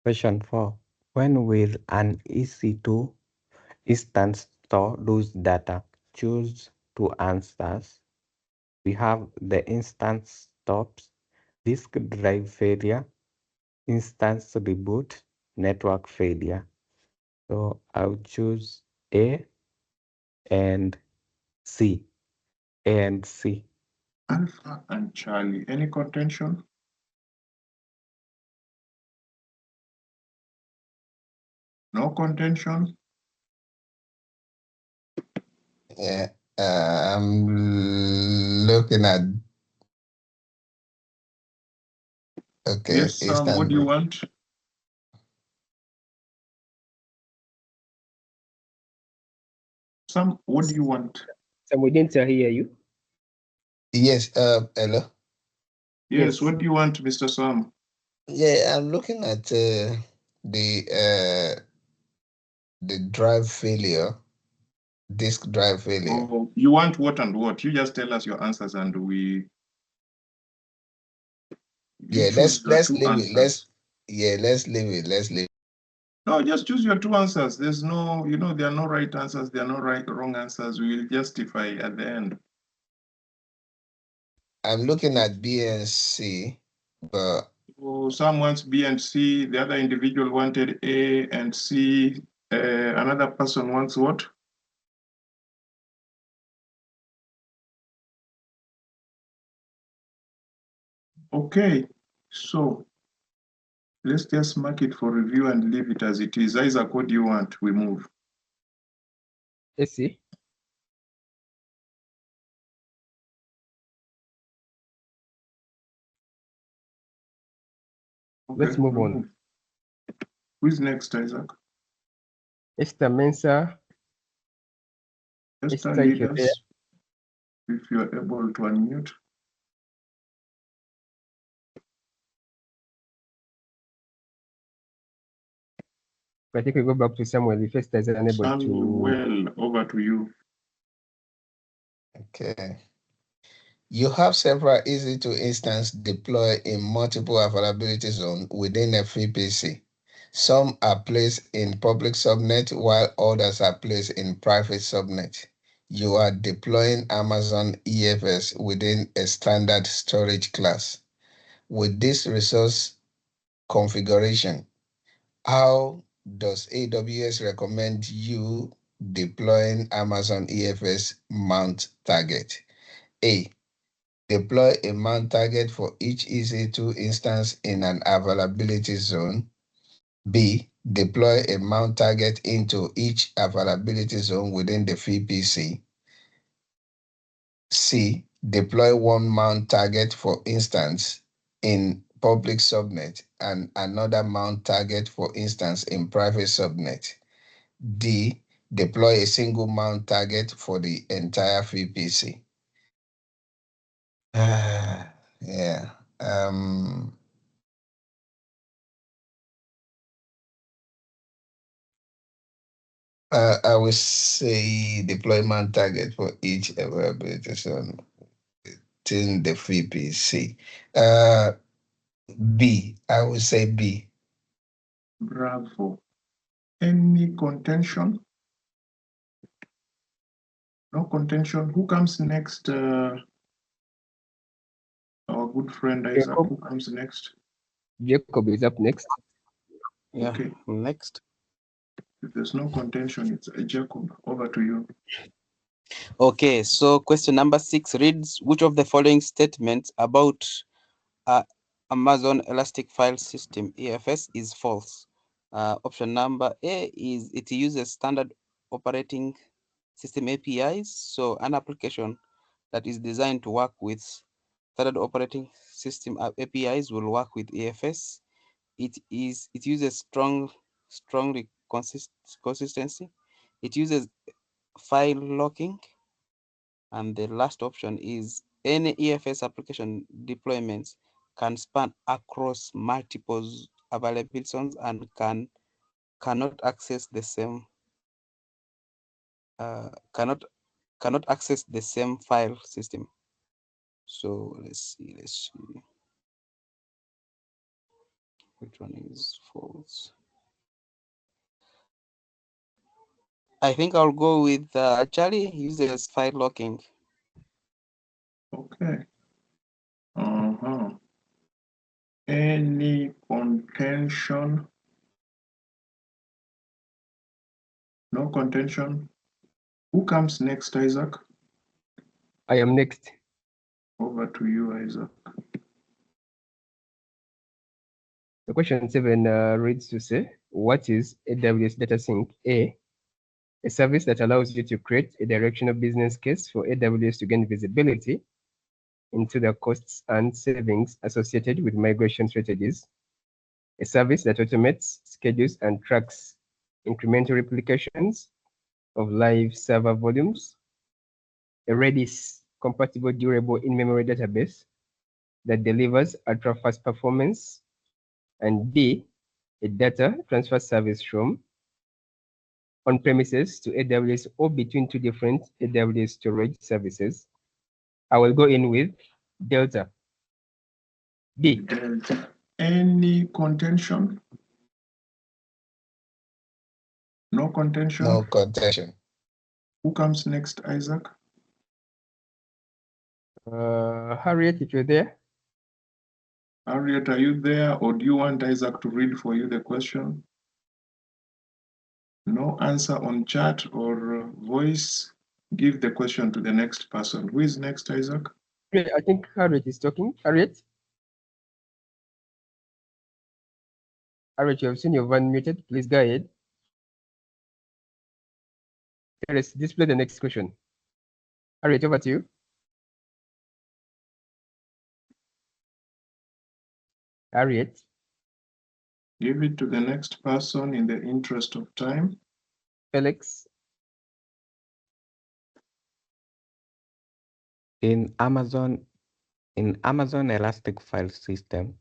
Question 4. When will an EC2 instance store those data? Choose two answers. We have the instance stops, disk drive failure, instance reboot, network failure. So I'll choose A and C. A and C. Alpha and Charlie. Any contention? No contention? Yeah, I'm looking at. Okay, Yes, Sam, what do you want? Sam, what do you want? Sam, we didn't hear you. Yes, hello. Yes, what do you want, Mr. Sam? Yeah, I'm looking at the drive failure, disk drive failure. Oh, you want what and what? You just tell us your answers and we. Yeah, let's leave it. Let's leave it. Let's leave. No, just choose your two answers. There's no, there are no right answers. There are no wrong answers. We will justify at the end. I'm looking at B and C, but some wants B and C. The other individual wanted A and C. Another person wants what? Okay, so let's just mark it for review and leave it as it is. Isaac, what do you want? We move. AC. Okay, let's move on. Who's next, Isaac? Esther Mensa. Esther, leaders, if you're able to unmute. I think we go back to Samuel. If Esther is unable to. Well, over to you. Okay. You have several EC2 instances deployed in multiple availability zones within a VPC. Some are placed in public subnet while others are placed in private subnet. You are deploying Amazon EFS within a standard storage class. With this resource configuration, how does AWS recommend you deploying Amazon EFS mount target? A. Deploy a mount target for each EC2 instance in an availability zone. B. Deploy a mount target into each availability zone within the VPC. C. Deploy one mount target for instance in public subnet and another mount target, for instance, in private subnet. D, deploy a single mount target for the entire VPC. Yeah. I would say deployment target for each application within the VPC. B, I would say B. Bravo. Any contention? No contention. Who comes next? Our good friend Isaac. Jacob. Who comes next? Jacob is up next. Yeah, Okay. next. If there's no contention, it's Jacob. Over to you. Okay, so question number 6 reads, which of the following statements about Amazon Elastic File System, EFS, is false? Option number A is it uses standard operating system APIs. So an application that is designed to work with standard operating system APIs will work with EFS. It uses strongly consistency. It uses file locking. And the last option is any EFS application deployments can span across multiple available zones and cannot access the same cannot access the same file system. So let's see which one is false. I think I'll go with Charlie uses file locking. Okay. Any contention? No contention. Who comes next, Isaac? I am next. Over to you, Isaac. The question 7 reads to say, what is AWS Data Sync? A service that allows you to create a directional business case for AWS to gain visibility into the costs and savings associated with migration strategies. A service that automates, schedules, and tracks incremental replications of live server volumes. A Redis compatible durable in-memory database that delivers ultra-fast performance. And D, a data transfer service from on-premises to AWS or between two different AWS storage services. I will go in with Delta. D. Delta. Any contention? No contention? No contention. Who comes next, Isaac? Harriet, if you're there. Harriet, are you there, or do you want Isaac to read for you the question? No answer on chat or voice. Give the question to the next person. Who is next, Isaac? I think Harriet is talking. Harriet? Harriet, you have seen your van muted. Please go ahead. Let's display the next question. Harriet, over to you. Harriet. Give it to the next person in the interest of time. Felix. In Amazon Elastic File System,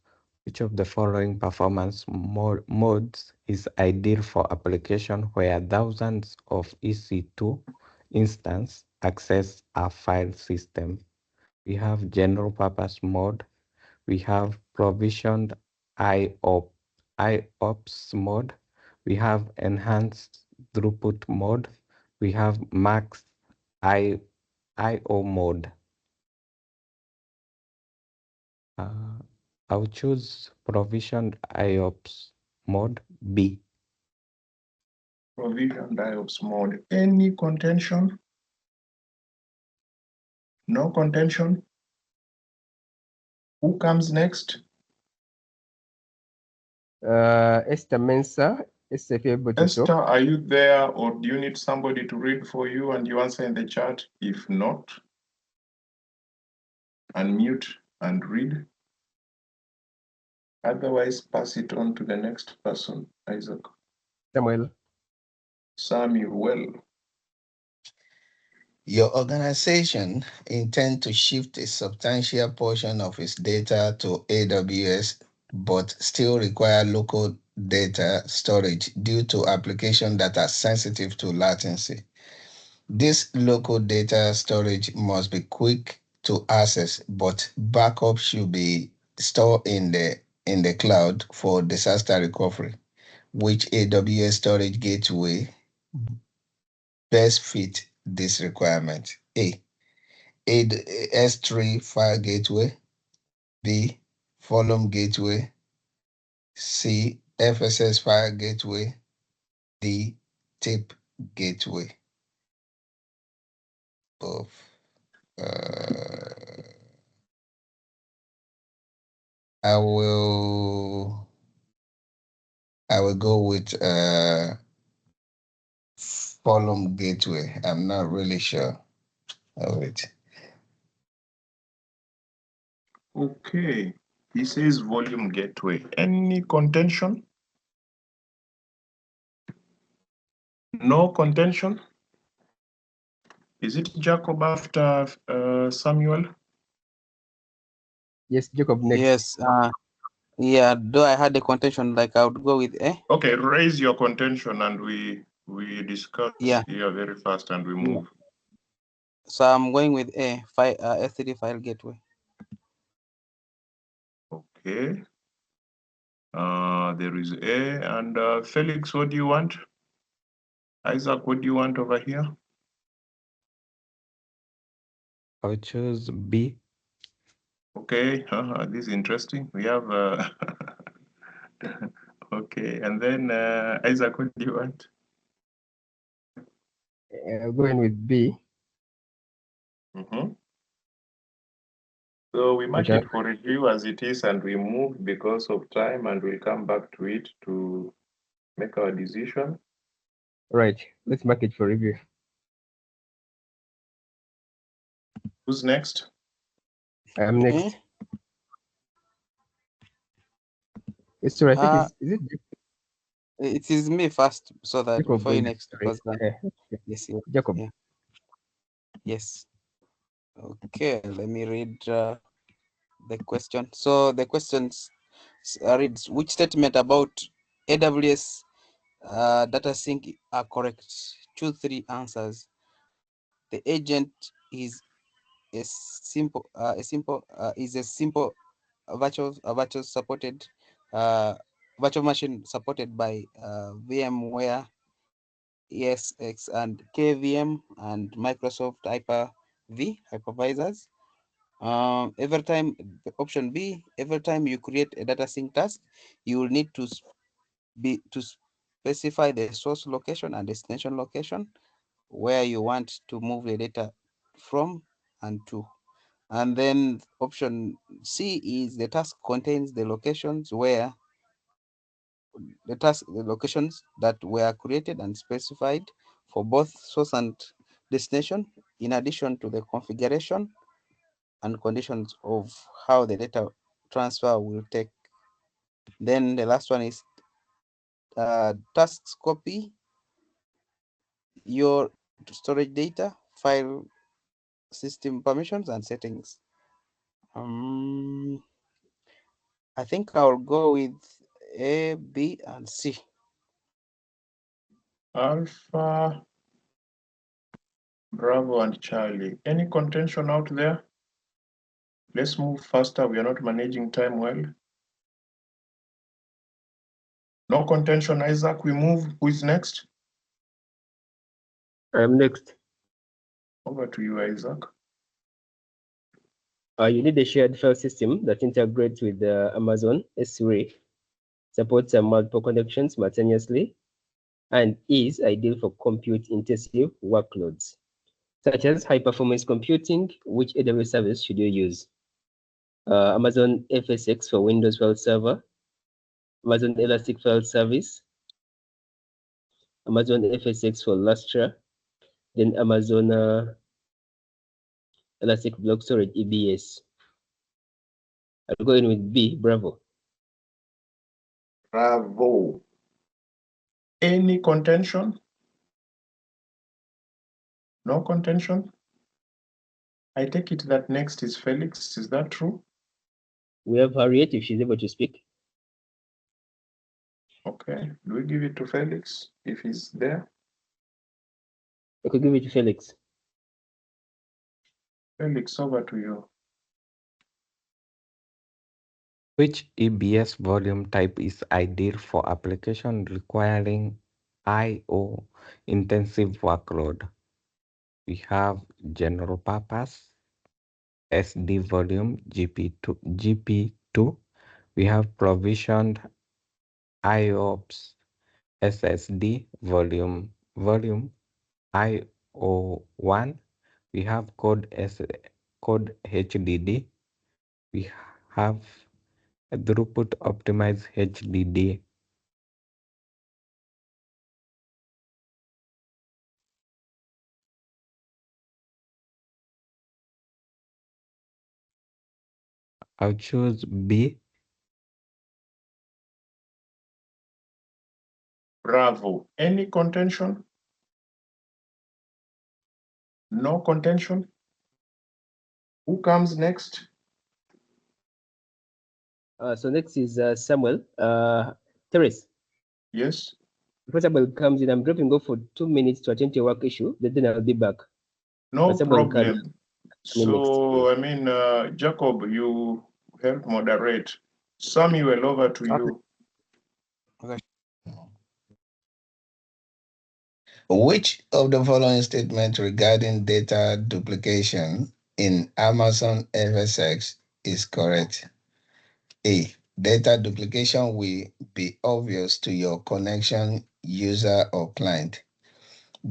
which of the following performance modes is ideal for application where thousands of EC2 instances access a file system? We have general purpose mode, we have provisioned IOPS mode, we have enhanced throughput mode, we have max IO mode. I'll choose provisioned IOPS mode B. Provisioned IOPS mode. Any contention? No contention? Who comes next? Esther Mensa. Esther, are you there, or do you need somebody to read for you and you answer in the chat? If not, unmute and read. Otherwise, pass it on to the next person, Isaac. Samuel. Your organization intends to shift a substantial portion of its data to AWS, but still require local data storage due to applications that are sensitive to latency. This local data storage must be quick to access, but backup should be stored in the cloud for disaster recovery. Which AWS storage gateway best fit this requirement? A. S3 file gateway. B. Volume gateway. C. FSS file gateway. D. Tape gateway. Both. I will go with volume gateway. I'm not really sure of it. Okay, he says volume gateway. Any contention? No contention? Is it Jacob after Samuel? Yes, Jacob next. Yes. Yeah. Though I had the contention, like I would go with A. Okay, raise your contention and we discuss Yeah. here very fast and we move. So I'm going with A. S3 file gateway. Okay. There is A and Felix, what do you want? Isaac, what do you want over here? I would choose B. Okay, this is interesting. We have okay, and then Isaac, what do you want? Going with B. So we mark Okay. it for review as it is and we move because of time and we'll come back to it to make our decision. Right, let's mark it for review. Who's next? I'm next. It's true, I think is it? It is me first, so that Jacob before you goes next, right. because yes, Jacob. Yeah. Yes. Okay, let me read the question. So the questions reads: which statement about AWS data sync are correct? Choose 3 answers. The agent is a simple virtual supported virtual machine supported by VMware ESX and KVM and Microsoft Hyper-V hypervisors. Every time, option B, every time you create a data sync task, you will need to specify the source location and destination location where you want to move the data from and to. And then option C is the task contains the locations where the locations that were created and specified for both source and destination, in addition to the configuration and conditions of how the data transfer will take. Then the last one is tasks copy your storage data, file system permissions and settings. I think I'll go with A, B, and C. Alpha, Bravo, and Charlie. Any contention out there? Let's move faster. We are not managing time well. No contention, Isaac. We move. Who is next? I'm next. Over to you, Isaac. You need a shared file system that integrates with Amazon S3, supports multiple connections simultaneously, and is ideal for compute-intensive workloads, such as high-performance computing. Which AWS service should you use? Amazon FSx for Windows File Server, Amazon Elastic File Service, Amazon FSx for Lustra, then Amazon Elastic Block Storage EBS. I'll go in with B, Bravo. Bravo. Any contention? No contention? I take it that next is Felix. Is that true? We have Harriet if she's able to speak. Okay. Do we give it to Felix if he's there? I could give it to Felix. Felix, over to you. Which EBS volume type is ideal for application requiring I/O intensive workload? We have general purpose, SD volume, GP2. We have provisioned IOPS, SSD volume IO1. We have code HDD. We have throughput optimized HDD. I'll choose B. Bravo. Any contention? No contention? Who comes next? So next is Samuel. Teresa. Yes. Before Samuel comes in, I'm dropping off for 2 minutes to attend to a work issue. Then I'll be back. No Samuel can problem. So, I mean, Jacob, you help moderate. Samuel, over to you. Okay. Which of the following statements regarding data duplication in Amazon FSx is correct? A. Data duplication will be obvious to your connection user or client.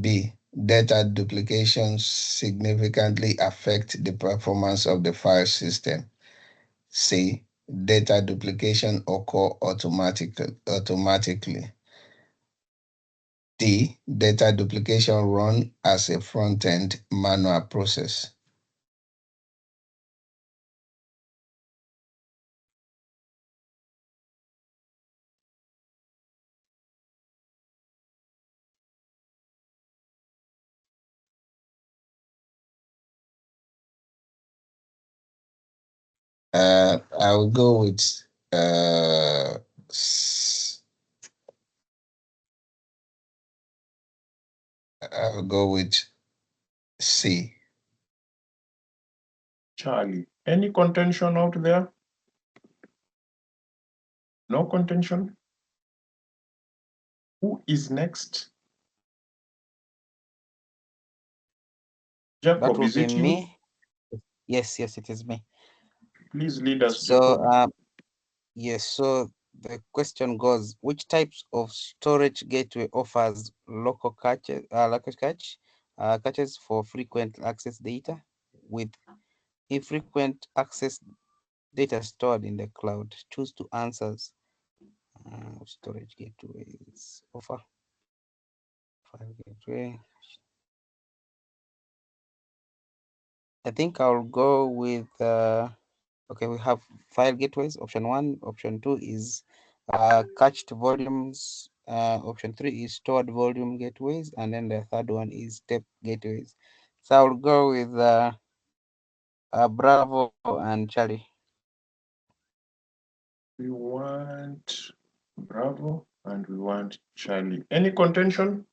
B. Data duplication significantly affect the performance of the file system. C. Data duplication occur automatically. D. Data duplication run as a front-end manual process. I'll go with I'll go with C. Charlie, any contention out there? No contention? Who is next? That Jacob, will is be it you? me. Yes, it is me. Please lead us, So, Jacob. yes, so the question goes, which types of storage gateway offers local caches for frequent access data with infrequent access data stored in the cloud? Choose two answers. Storage gateways offer file gateway. I think I'll go with okay, we have file gateways, option 1. Option 2 is cached volumes. Option 3 is stored volume gateways, and then the third one is step gateways. So I'll go with Bravo and Charlie. We want Bravo and we want Charlie. Any contention?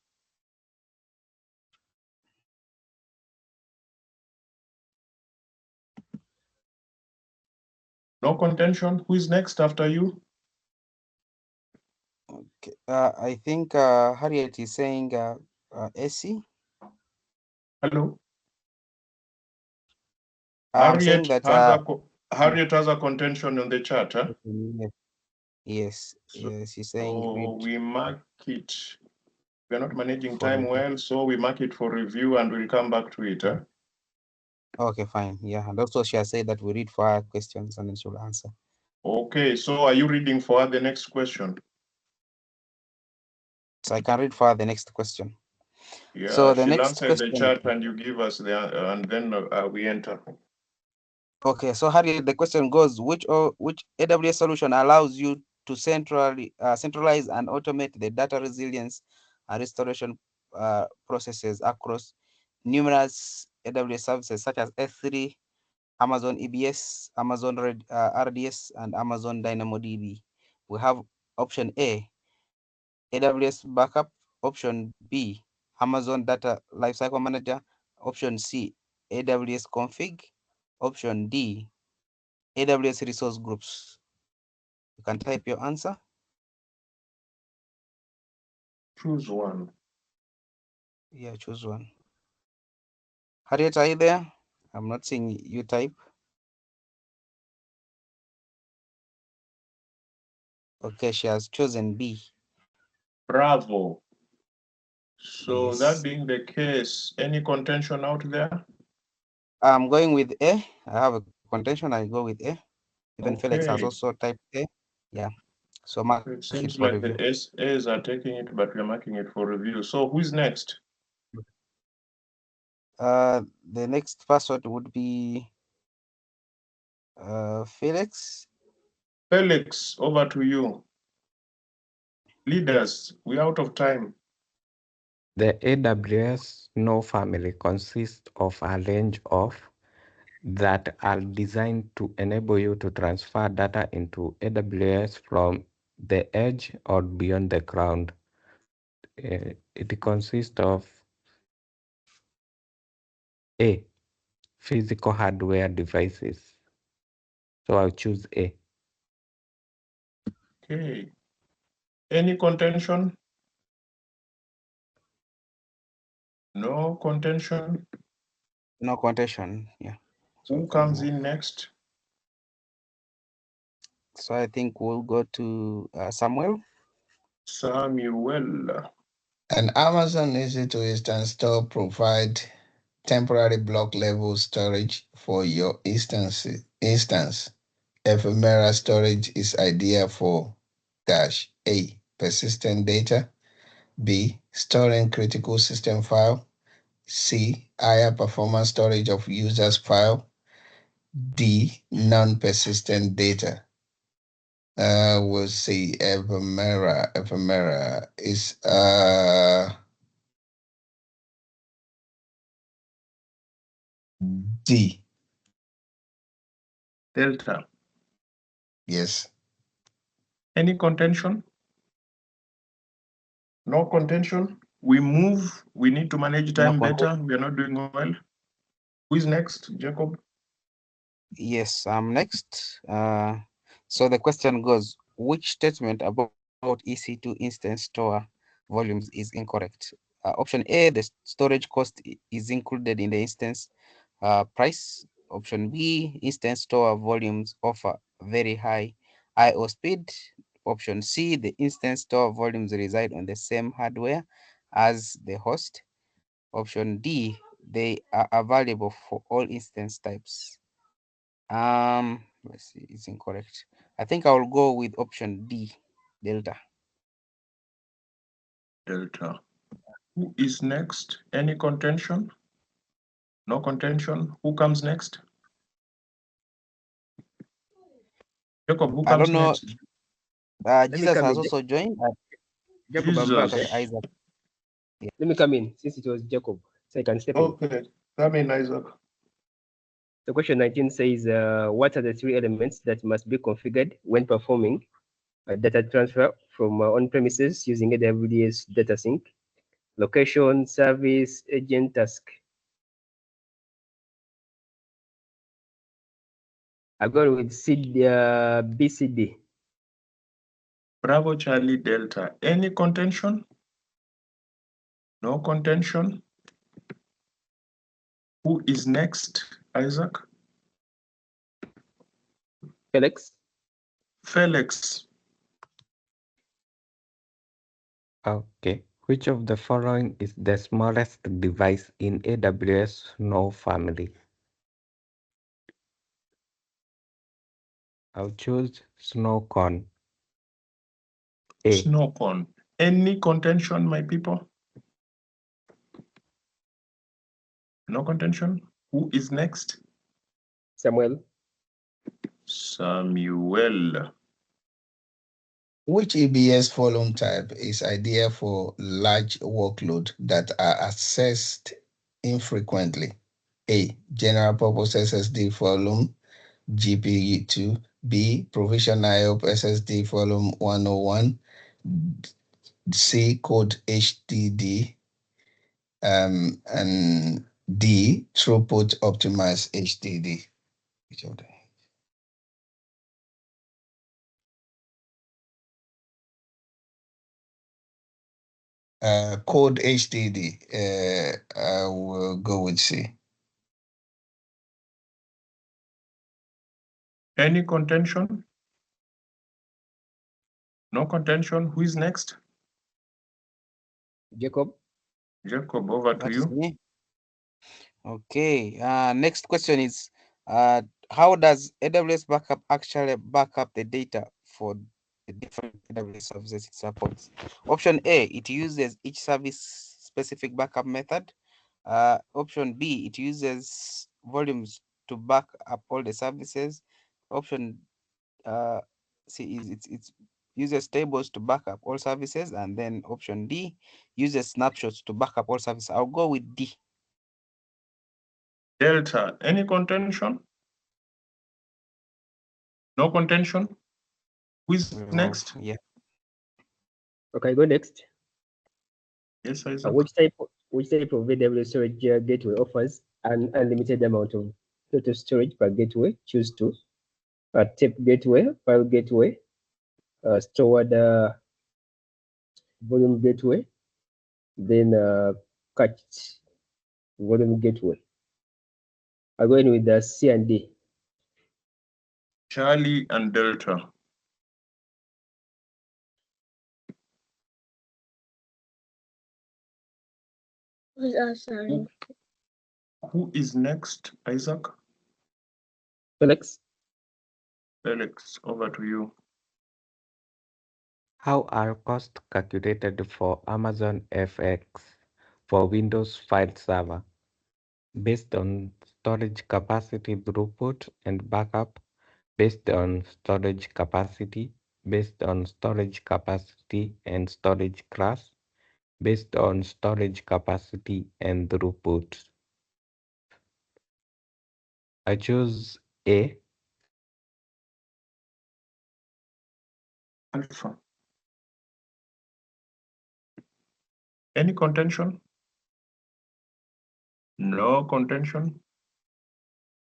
No contention? Who is next after you? Okay, I think Harriet is saying AC. Hello? I'm saying Harriet that Harriet has a contention on the chat, huh? Yes, she's saying So read we mark it. We're not managing for time review. well, so we mark it for review and we'll come back to it, huh? Okay, fine. Yeah, and also she has said that we read for her questions and then she'll answer. Okay, so are you reading for the next question? So I can read for the next question. Yeah, so the she'll next answer in the question, chat and you give us the, and then we enter. okay, so Harriet, the question goes, which AWS solution allows you to centralize and automate the data resilience and restoration processes across numerous AWS services such as S3, Amazon EBS, Amazon RDS, and Amazon DynamoDB. We have option A, AWS Backup, option B, Amazon Data Lifecycle Manager, option C, AWS Config, option D, AWS Resource Groups. You can type your answer. Choose one. Yeah, choose one. Harriet, are you there? I'm not seeing you type. Okay, she has chosen B. Bravo. So Yes. that being the case, any contention out there? I'm going with A. I have a contention. I go with A. Even Felix has Okay. also typed A. Yeah. So mark It it seems for like review. the SAs are taking it, but we're marking it for review. So who's next? The next password would be Felix. Felix, over to you. Leaders, we're out of time. The AWS Snow family consists of a range of that are designed to enable you to transfer data into AWS from the edge or beyond the ground. It consists of A, physical hardware devices. So I'll choose A. Okay. Any contention? No contention? No contention. Yeah. So Who comes in next? So I think we'll go to Samuel. Samuel. An Amazon EC2 store provide temporary block level storage for your instance. Ephemeral storage is ideal for A, persistent data, B, storing critical system file, C, higher performance storage of users file, D, non-persistent data. We'll see ephemera. Ephemera is D. Delta. Yes. Any contention? No contention? We move. We need to manage time better. We are not doing well. Who is next? Jacob? Yes, I'm next. So the question goes, which statement about EC2 instance store volumes is incorrect? Option A, the storage cost is included in the instance price. Option B, instance store volumes offer very high I/O speed. Option C, the instance store volumes reside on the same hardware as the host. Option D, they are available for all instance types. Let's see, it's incorrect. I think I will go with option D, Delta. Delta. Who is next? Any contention? No contention. Who comes next? Jacob, who I comes don't know. next? Jesus has also joined. Jacob, I'm back. Jesus. Isaac. Yeah. Let me come in since it was Jacob, so I can step in. Okay, come in, Isaac. So question 19 says, what are the three elements that must be configured when performing a data transfer from on-premises using AWS data sync? Location, service, agent, task. I'll go with BCD. Bravo, Charlie, Delta. Any contention? No contention? Who is next, Isaac? Felix. Felix. Okay. Which of the following is the smallest device in AWS Snow family? I'll choose Snowcon. A. Snowcon. Any contention, my people? No contention? Who is next? Samuel. Samuel. Which EBS volume type is ideal for large workload that are accessed infrequently? A. General purpose SSD volume GPU2. B. Provision IOP SSD volume 101. C. Code HDD. And D. Throughput optimized HDD. Which of them? Code HDD. I will go with C. Any contention? No contention. Who is next? Jacob. Jacob, over to That's you. me. Okay. Next question is, how does AWS backup actually back up the data for the different AWS services it supports? Option A, it uses each service specific backup method. Option B, it uses volumes to back up all the services. Option C is it uses tables to back up all services, and then option D uses snapshots to back up all services. I'll go with D. Delta, any contention? No contention? Who is next? Yeah. Okay, go next. Yes, Isaac. Which type of AWS storage gateway offers an unlimited amount of total storage per gateway? Choose two. Tape gateway, file gateway, stored volume gateway, then cached volume gateway. I'm going with the C and D. Charlie and Delta. Who's answering? Who is next, Isaac? Felix. Felix, over to you. How are costs calculated for Amazon FX for Windows file server? Based on storage capacity throughput and backup, based on storage capacity, based on storage capacity and storage class, based on storage capacity and throughput. I choose A. Alpha. Any contention? No contention.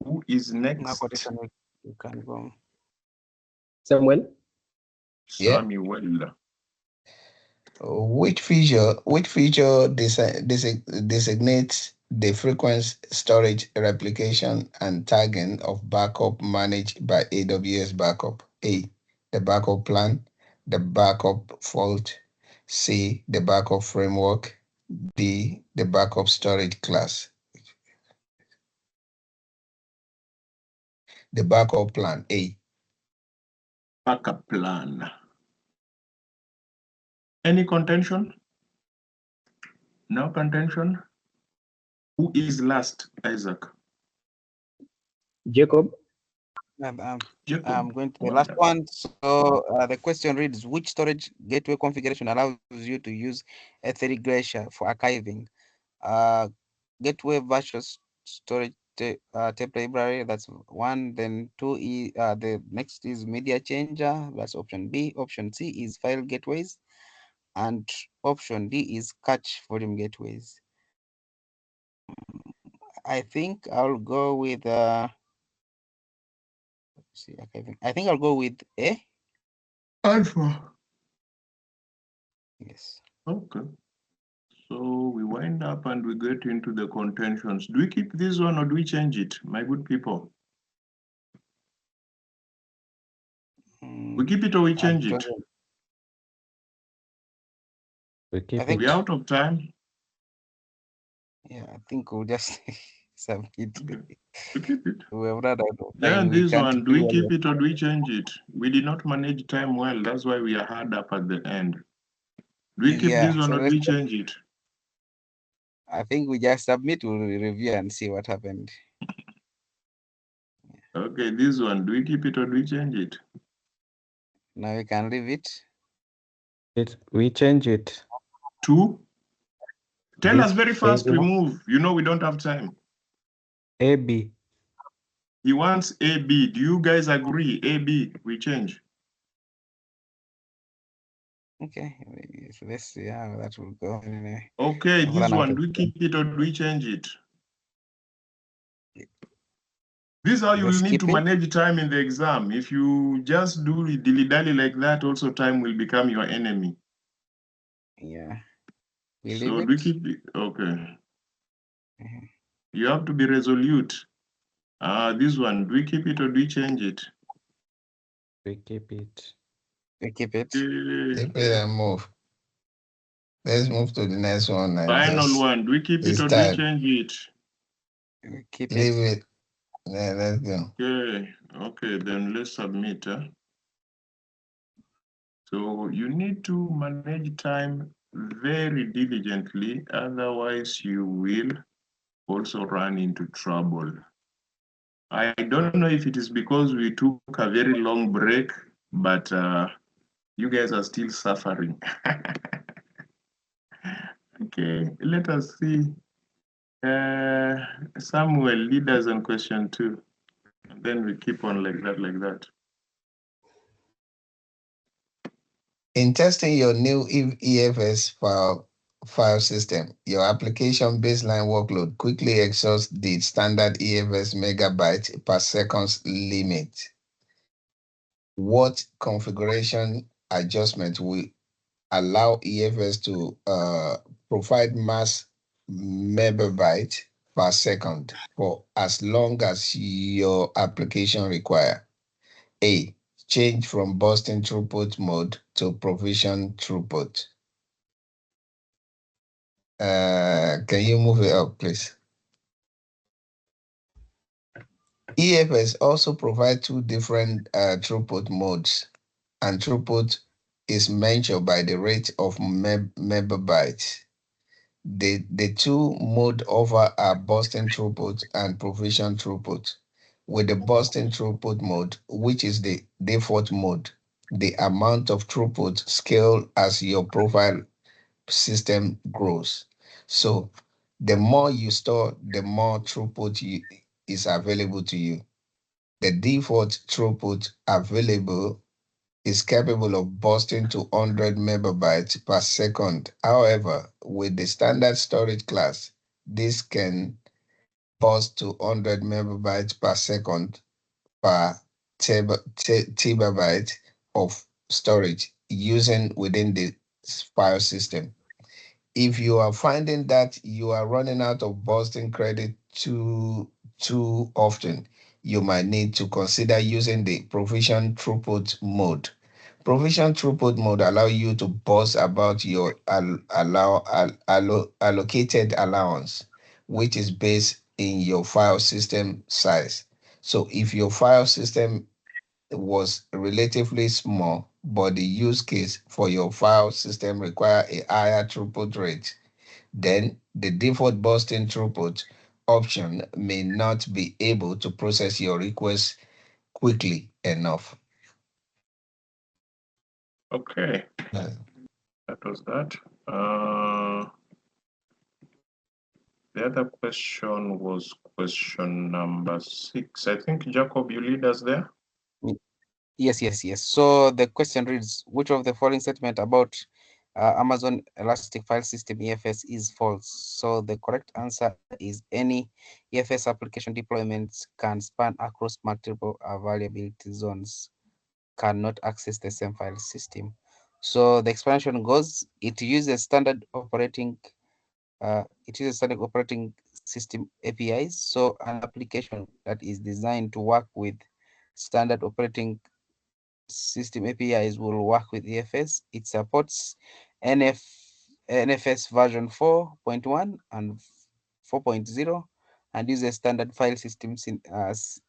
Who is next? No quotation, you can go. Samuel. Yeah. Samuel. Which feature designates the frequency, storage, replication, and tagging of backup managed by AWS Backup? A, the backup plan, the backup fault. C, the backup framework. D, the backup storage class. The backup plan, A. Backup plan. Any contention? No contention. Who is last, Isaac? Jacob. Jacob. I'm going to the last one. So the question reads, which storage gateway configuration allows you to use Etheric Glacier for archiving? Gateway virtual storage tape library, that's one. Then two is the next is media changer, that's option B. Option C is file gateways, and option D is cache volume gateways. I think I'll go with I think I'll go with A. Alpha. Yes. Okay. So we wind up and we get into the contentions. Do we keep this one or do we change it, my good people? We keep it or we change it? We keep I think we're out of time. Yeah, I think we'll just submit. Okay. We keep it. We have run out of Yeah, time. this can't one, do we do keep it or do we change it? We did not manage time well. That's why we are hard up at the end. Do we keep Yeah, this one so or do we change it? I think we just submit, we'll review and see what happened. Okay, this one, do we keep it or do we change it? Now we can leave it. We change it. To? Tell us This very fast to A, move. You know we don't have time. AB. He wants AB. Do you guys agree? AB, we change. Okay, so let's see how that will go anyway. Okay, I've this run out one, of do we keep it or do we change it? time. This is how you will Let's need keep to it. manage time in the exam. If you just do dilly-dally like that, also time will become your enemy. Yeah, we So leave do we it. keep it? Okay. Mhm. You have to be resolute. This one, do we keep it or do we change it? We keep it. We keep it. Keep it and move. Let's move to the next one and Final just one, do we keep it it's or do we time. change it? We keep Leave it. it. Yeah, let's go. Okay, then let's submit. So you need to manage time very diligently, otherwise you will also run into trouble. I don't know if it is because we took a very long break, but you guys are still suffering. Okay, let us see. Samuel, lead us on question 2. And then we keep on like that. In testing your new EFS file system, your application baseline workload quickly exhausts the standard EFS megabyte per second limit. What configuration adjustment will allow EFS to provide mass megabyte per second for as long as your application require? A. Change from bursting throughput mode to provision throughput. Can you move it up, please? EFS also provide two different throughput modes, and throughput is measured by the rate of megabytes. The two mode offer are bursting throughput and provision throughput. With the bursting throughput mode, which is the default mode, the amount of throughput scale as your profile system grows. So the more you store, the more throughput is available to you. The default throughput available is capable of bursting to 100 megabytes per second. However, with the standard storage class, this can burst to 100 megabytes per second per terabyte of storage using within the file system. If you are finding that you are running out of bursting credit too often, you might need to consider using the provision throughput mode. Provision throughput mode allow you to burst about your allocated allowance, which is based in your file system size. So if your file system was relatively small, but the use case for your file system require a higher throughput rate, then the default bursting throughput option may not be able to process your request quickly enough. Okay, Uh, that was that. The other question was question number 6. I think, Jacob, you lead us there. Yes. So the question reads, which of the following statement about Amazon Elastic File System EFS is false? So the correct answer is any EFS application deployment can span across multiple availability zones, cannot access the same file system. So the explanation goes, it uses standard operating system APIs. So an application that is designed to work with standard operating system APIs will work with EFS. It supports NFS version 4.1 and 4.0 and uses standard file system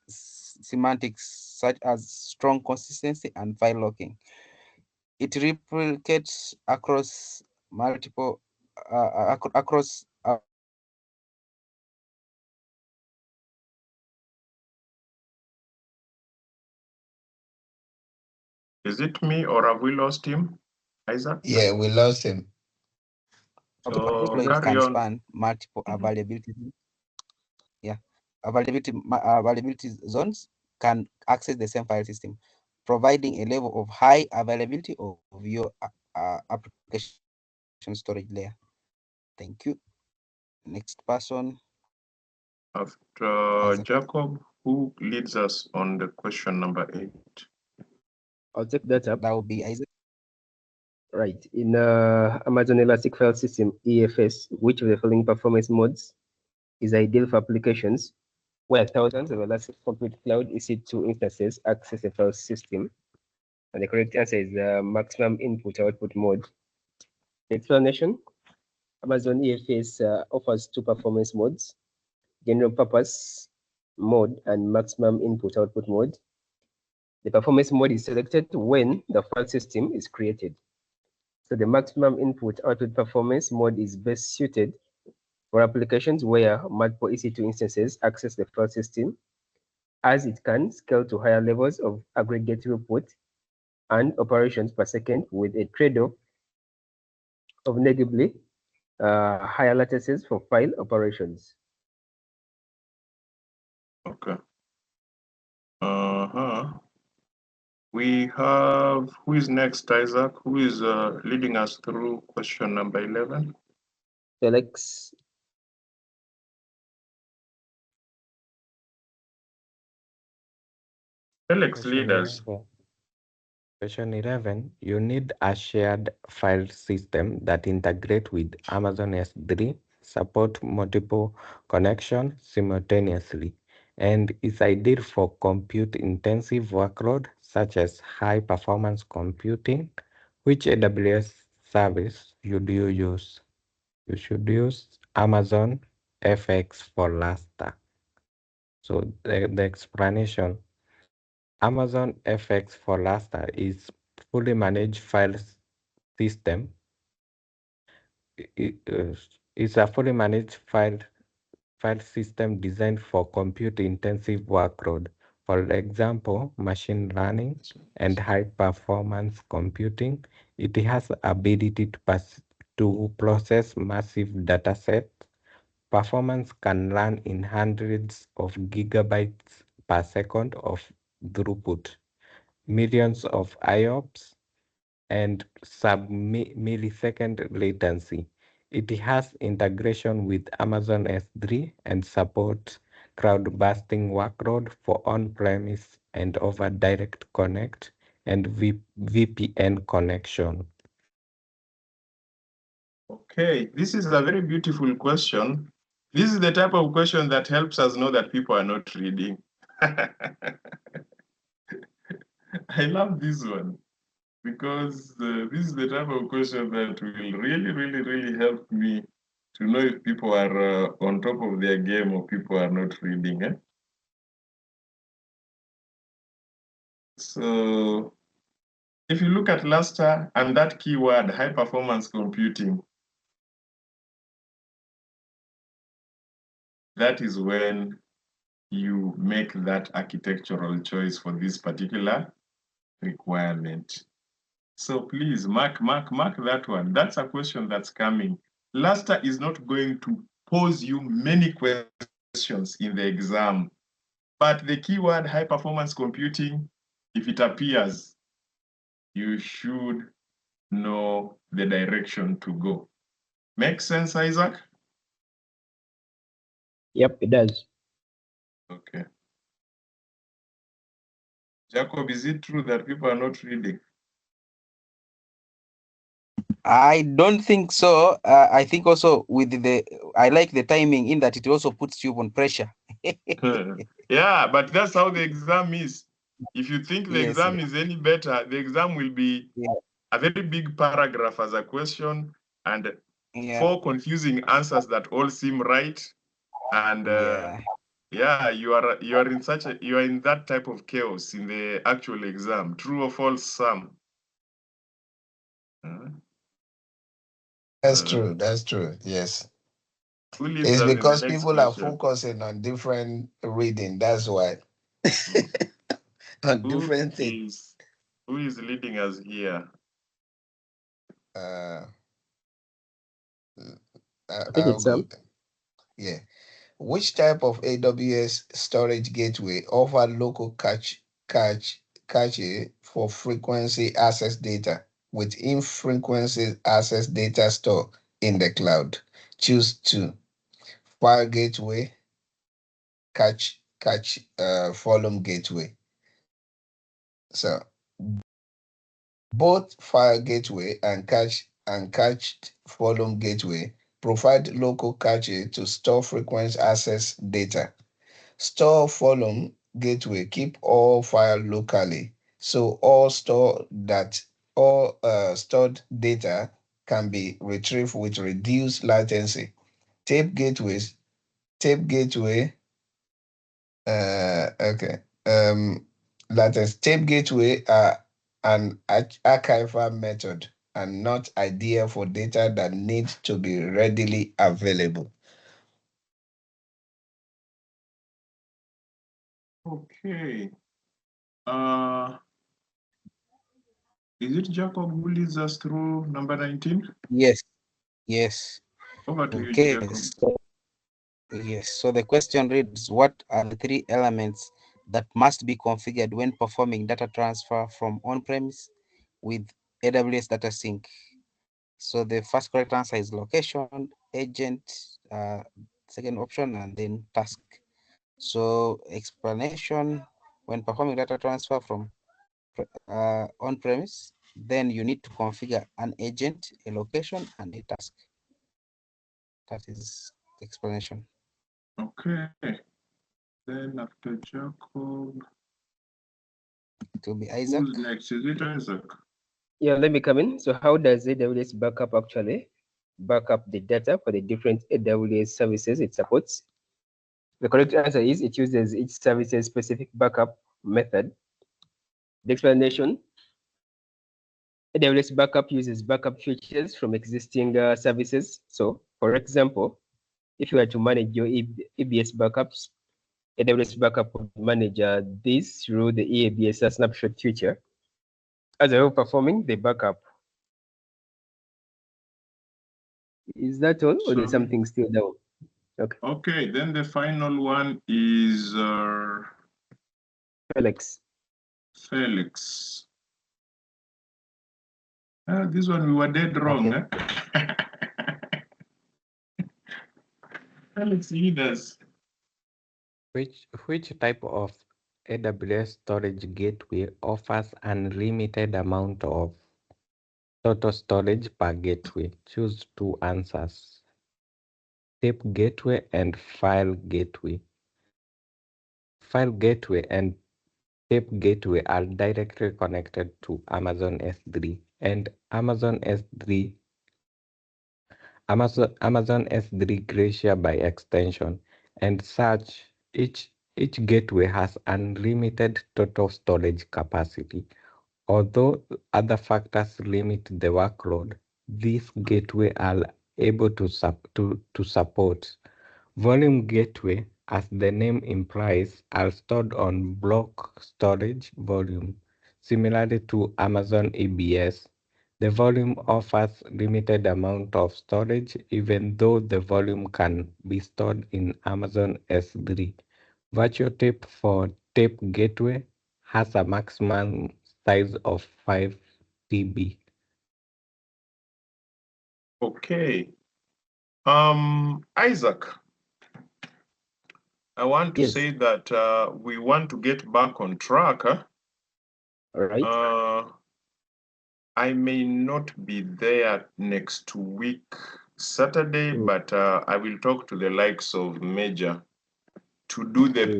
semantics such as strong consistency and file locking. It replicates across multiple across Is it me or have we lost him? Isaac? Yeah, we lost him. Okay, So employees carry can on. span multiple Mhm. availability. Yeah, availability zones can access the same file system, providing a level of high availability of your application storage layer. Thank you. Next person. After Isaac. Jacob, who leads us on the question number 8? I'll take that up. That will be Isaac. Right. In Amazon Elastic File System, EFS, which of the following performance modes is ideal for applications where thousands of Elastic Compute Cloud EC2 instances access the file system? And the correct answer is the maximum input-output mode. Explanation: Amazon EFS offers two performance modes: general purpose mode and maximum input-output mode. The performance mode is selected when the file system is created. So the maximum input-output performance mode is best suited for applications where multiple EC2 instances access the file system, as it can scale to higher levels of aggregate throughput and operations per second with a trade-off of negatively higher latencies for file operations. Okay. We have, who is next, Isaac? Who is leading us through question number 11? Felix. Felix, lead us. Question 11, you need a shared file system that integrate with Amazon S3, support multiple connections simultaneously, and is ideal for compute-intensive workload such as high-performance computing. Which AWS service should you use? You should use Amazon FX for Lasta. So the explanation, Amazon FX for Lasta is fully managed file system. It's a fully managed file system designed for compute-intensive workload. For example, machine learning and high-performance computing. It has ability to process massive datasets. Performance can run in hundreds of gigabytes per second of throughput, millions of IOPS, and sub-millisecond latency. It has integration with Amazon S3 and supports cloud-busting workload for on-premise and over direct connect and VPN connection. Okay, this is a very beautiful question. This is the type of question that helps us know that people are not reading. I love this one because this is the type of question that will really help me to know if people are on top of their game or people are not reading. So if you look at Luster and that keyword, high performance computing, that is when you make that architectural choice for this particular requirement. So please mark that one. That's a question that's coming. Luster is not going to pose you many questions in the exam, but the keyword high performance computing, if it appears, you should know the direction to go. Make sense, Isaac? Yep, it does. Okay. Jacob, is it true that people are not reading? I don't think so. I think also with I like the timing in that it also puts you on pressure. Yeah, but that's how the exam is. If you think the Yes, exam is any better, the exam will be a very big paragraph as a question and 4 confusing answers that all seem right. And yeah, you are in that type of chaos in the actual exam. True or false, Sam? That's true. That's true. Yes. Who leads It's us in the because next people are question? focusing on different reading. That's why. On different things. Who is leading us here? I think it's go. Yeah. Which type of AWS storage gateway offer local cache for frequency access data with infrequency access data store in the cloud? Choose 2. File gateway, cache volume gateway. So both file gateway and cached volume gateway provide local cache to store frequency access data. Store volume gateway keep all file locally, so all stored data can be retrieved with reduced latency. Tape gateway okay. Latency. Tape gateway are an archival method and not ideal for data that needs to be readily available. Okay. Is it Jacob who leads us through number 19? Yes. Yes. Over to you, Okay. Jacob. Yes. So the question reads, what are the 3 elements that must be configured when performing data transfer from on-premise with AWS Data Sync? So the first correct answer is location, agent, second option, and then task. So explanation, when performing data transfer from on-premise, then you need to configure an agent, a location, and a task. That is the explanation. Okay. Then after Jacob, it will be Isaac. Who's next? Is it Isaac? Yeah, let me come in. So how does AWS backup actually back up the data for the different AWS services it supports? The correct answer is it uses each service's specific backup method. The explanation, AWS backup uses backup features from existing services. So for example, if you are to manage your EBS backups, AWS backup would manage this through the EABS snapshot feature as a way of performing the backup. Is that all, or there's something still down? Okay. Okay, then the final one is Felix. Felix. This one we were dead wrong. Okay. Huh? Felix, lead us. Which type of AWS storage gateway offers unlimited amount of total storage per gateway? Choose 2 answers. Tape gateway and file gateway. File gateway and tape gateway are directly connected to Amazon S3 and Amazon S3 Glacier by extension, and such each gateway has unlimited total storage capacity. Although other factors limit the workload, these gateways are able to support. Volume gateway, as the name implies, are stored on block storage volume. Similarly to Amazon EBS, the volume offers limited amount of storage even though the volume can be stored in Amazon S3. Virtual tape for tape gateway has a maximum size of 5 TB. Okay. Isaac, I want to say that we want to get back on track. Huh? All right. I may not be there next week, Saturday, but I will talk to the likes of Major to do the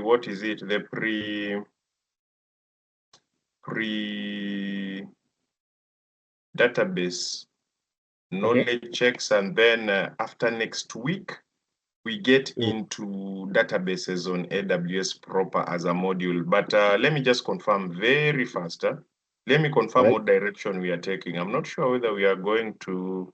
what is it? The pre database knowledge checks, and then after next week, we get into databases on AWS proper as a module. But let me just confirm very fast. Let me confirm what direction we are taking. I'm not sure whether we are going to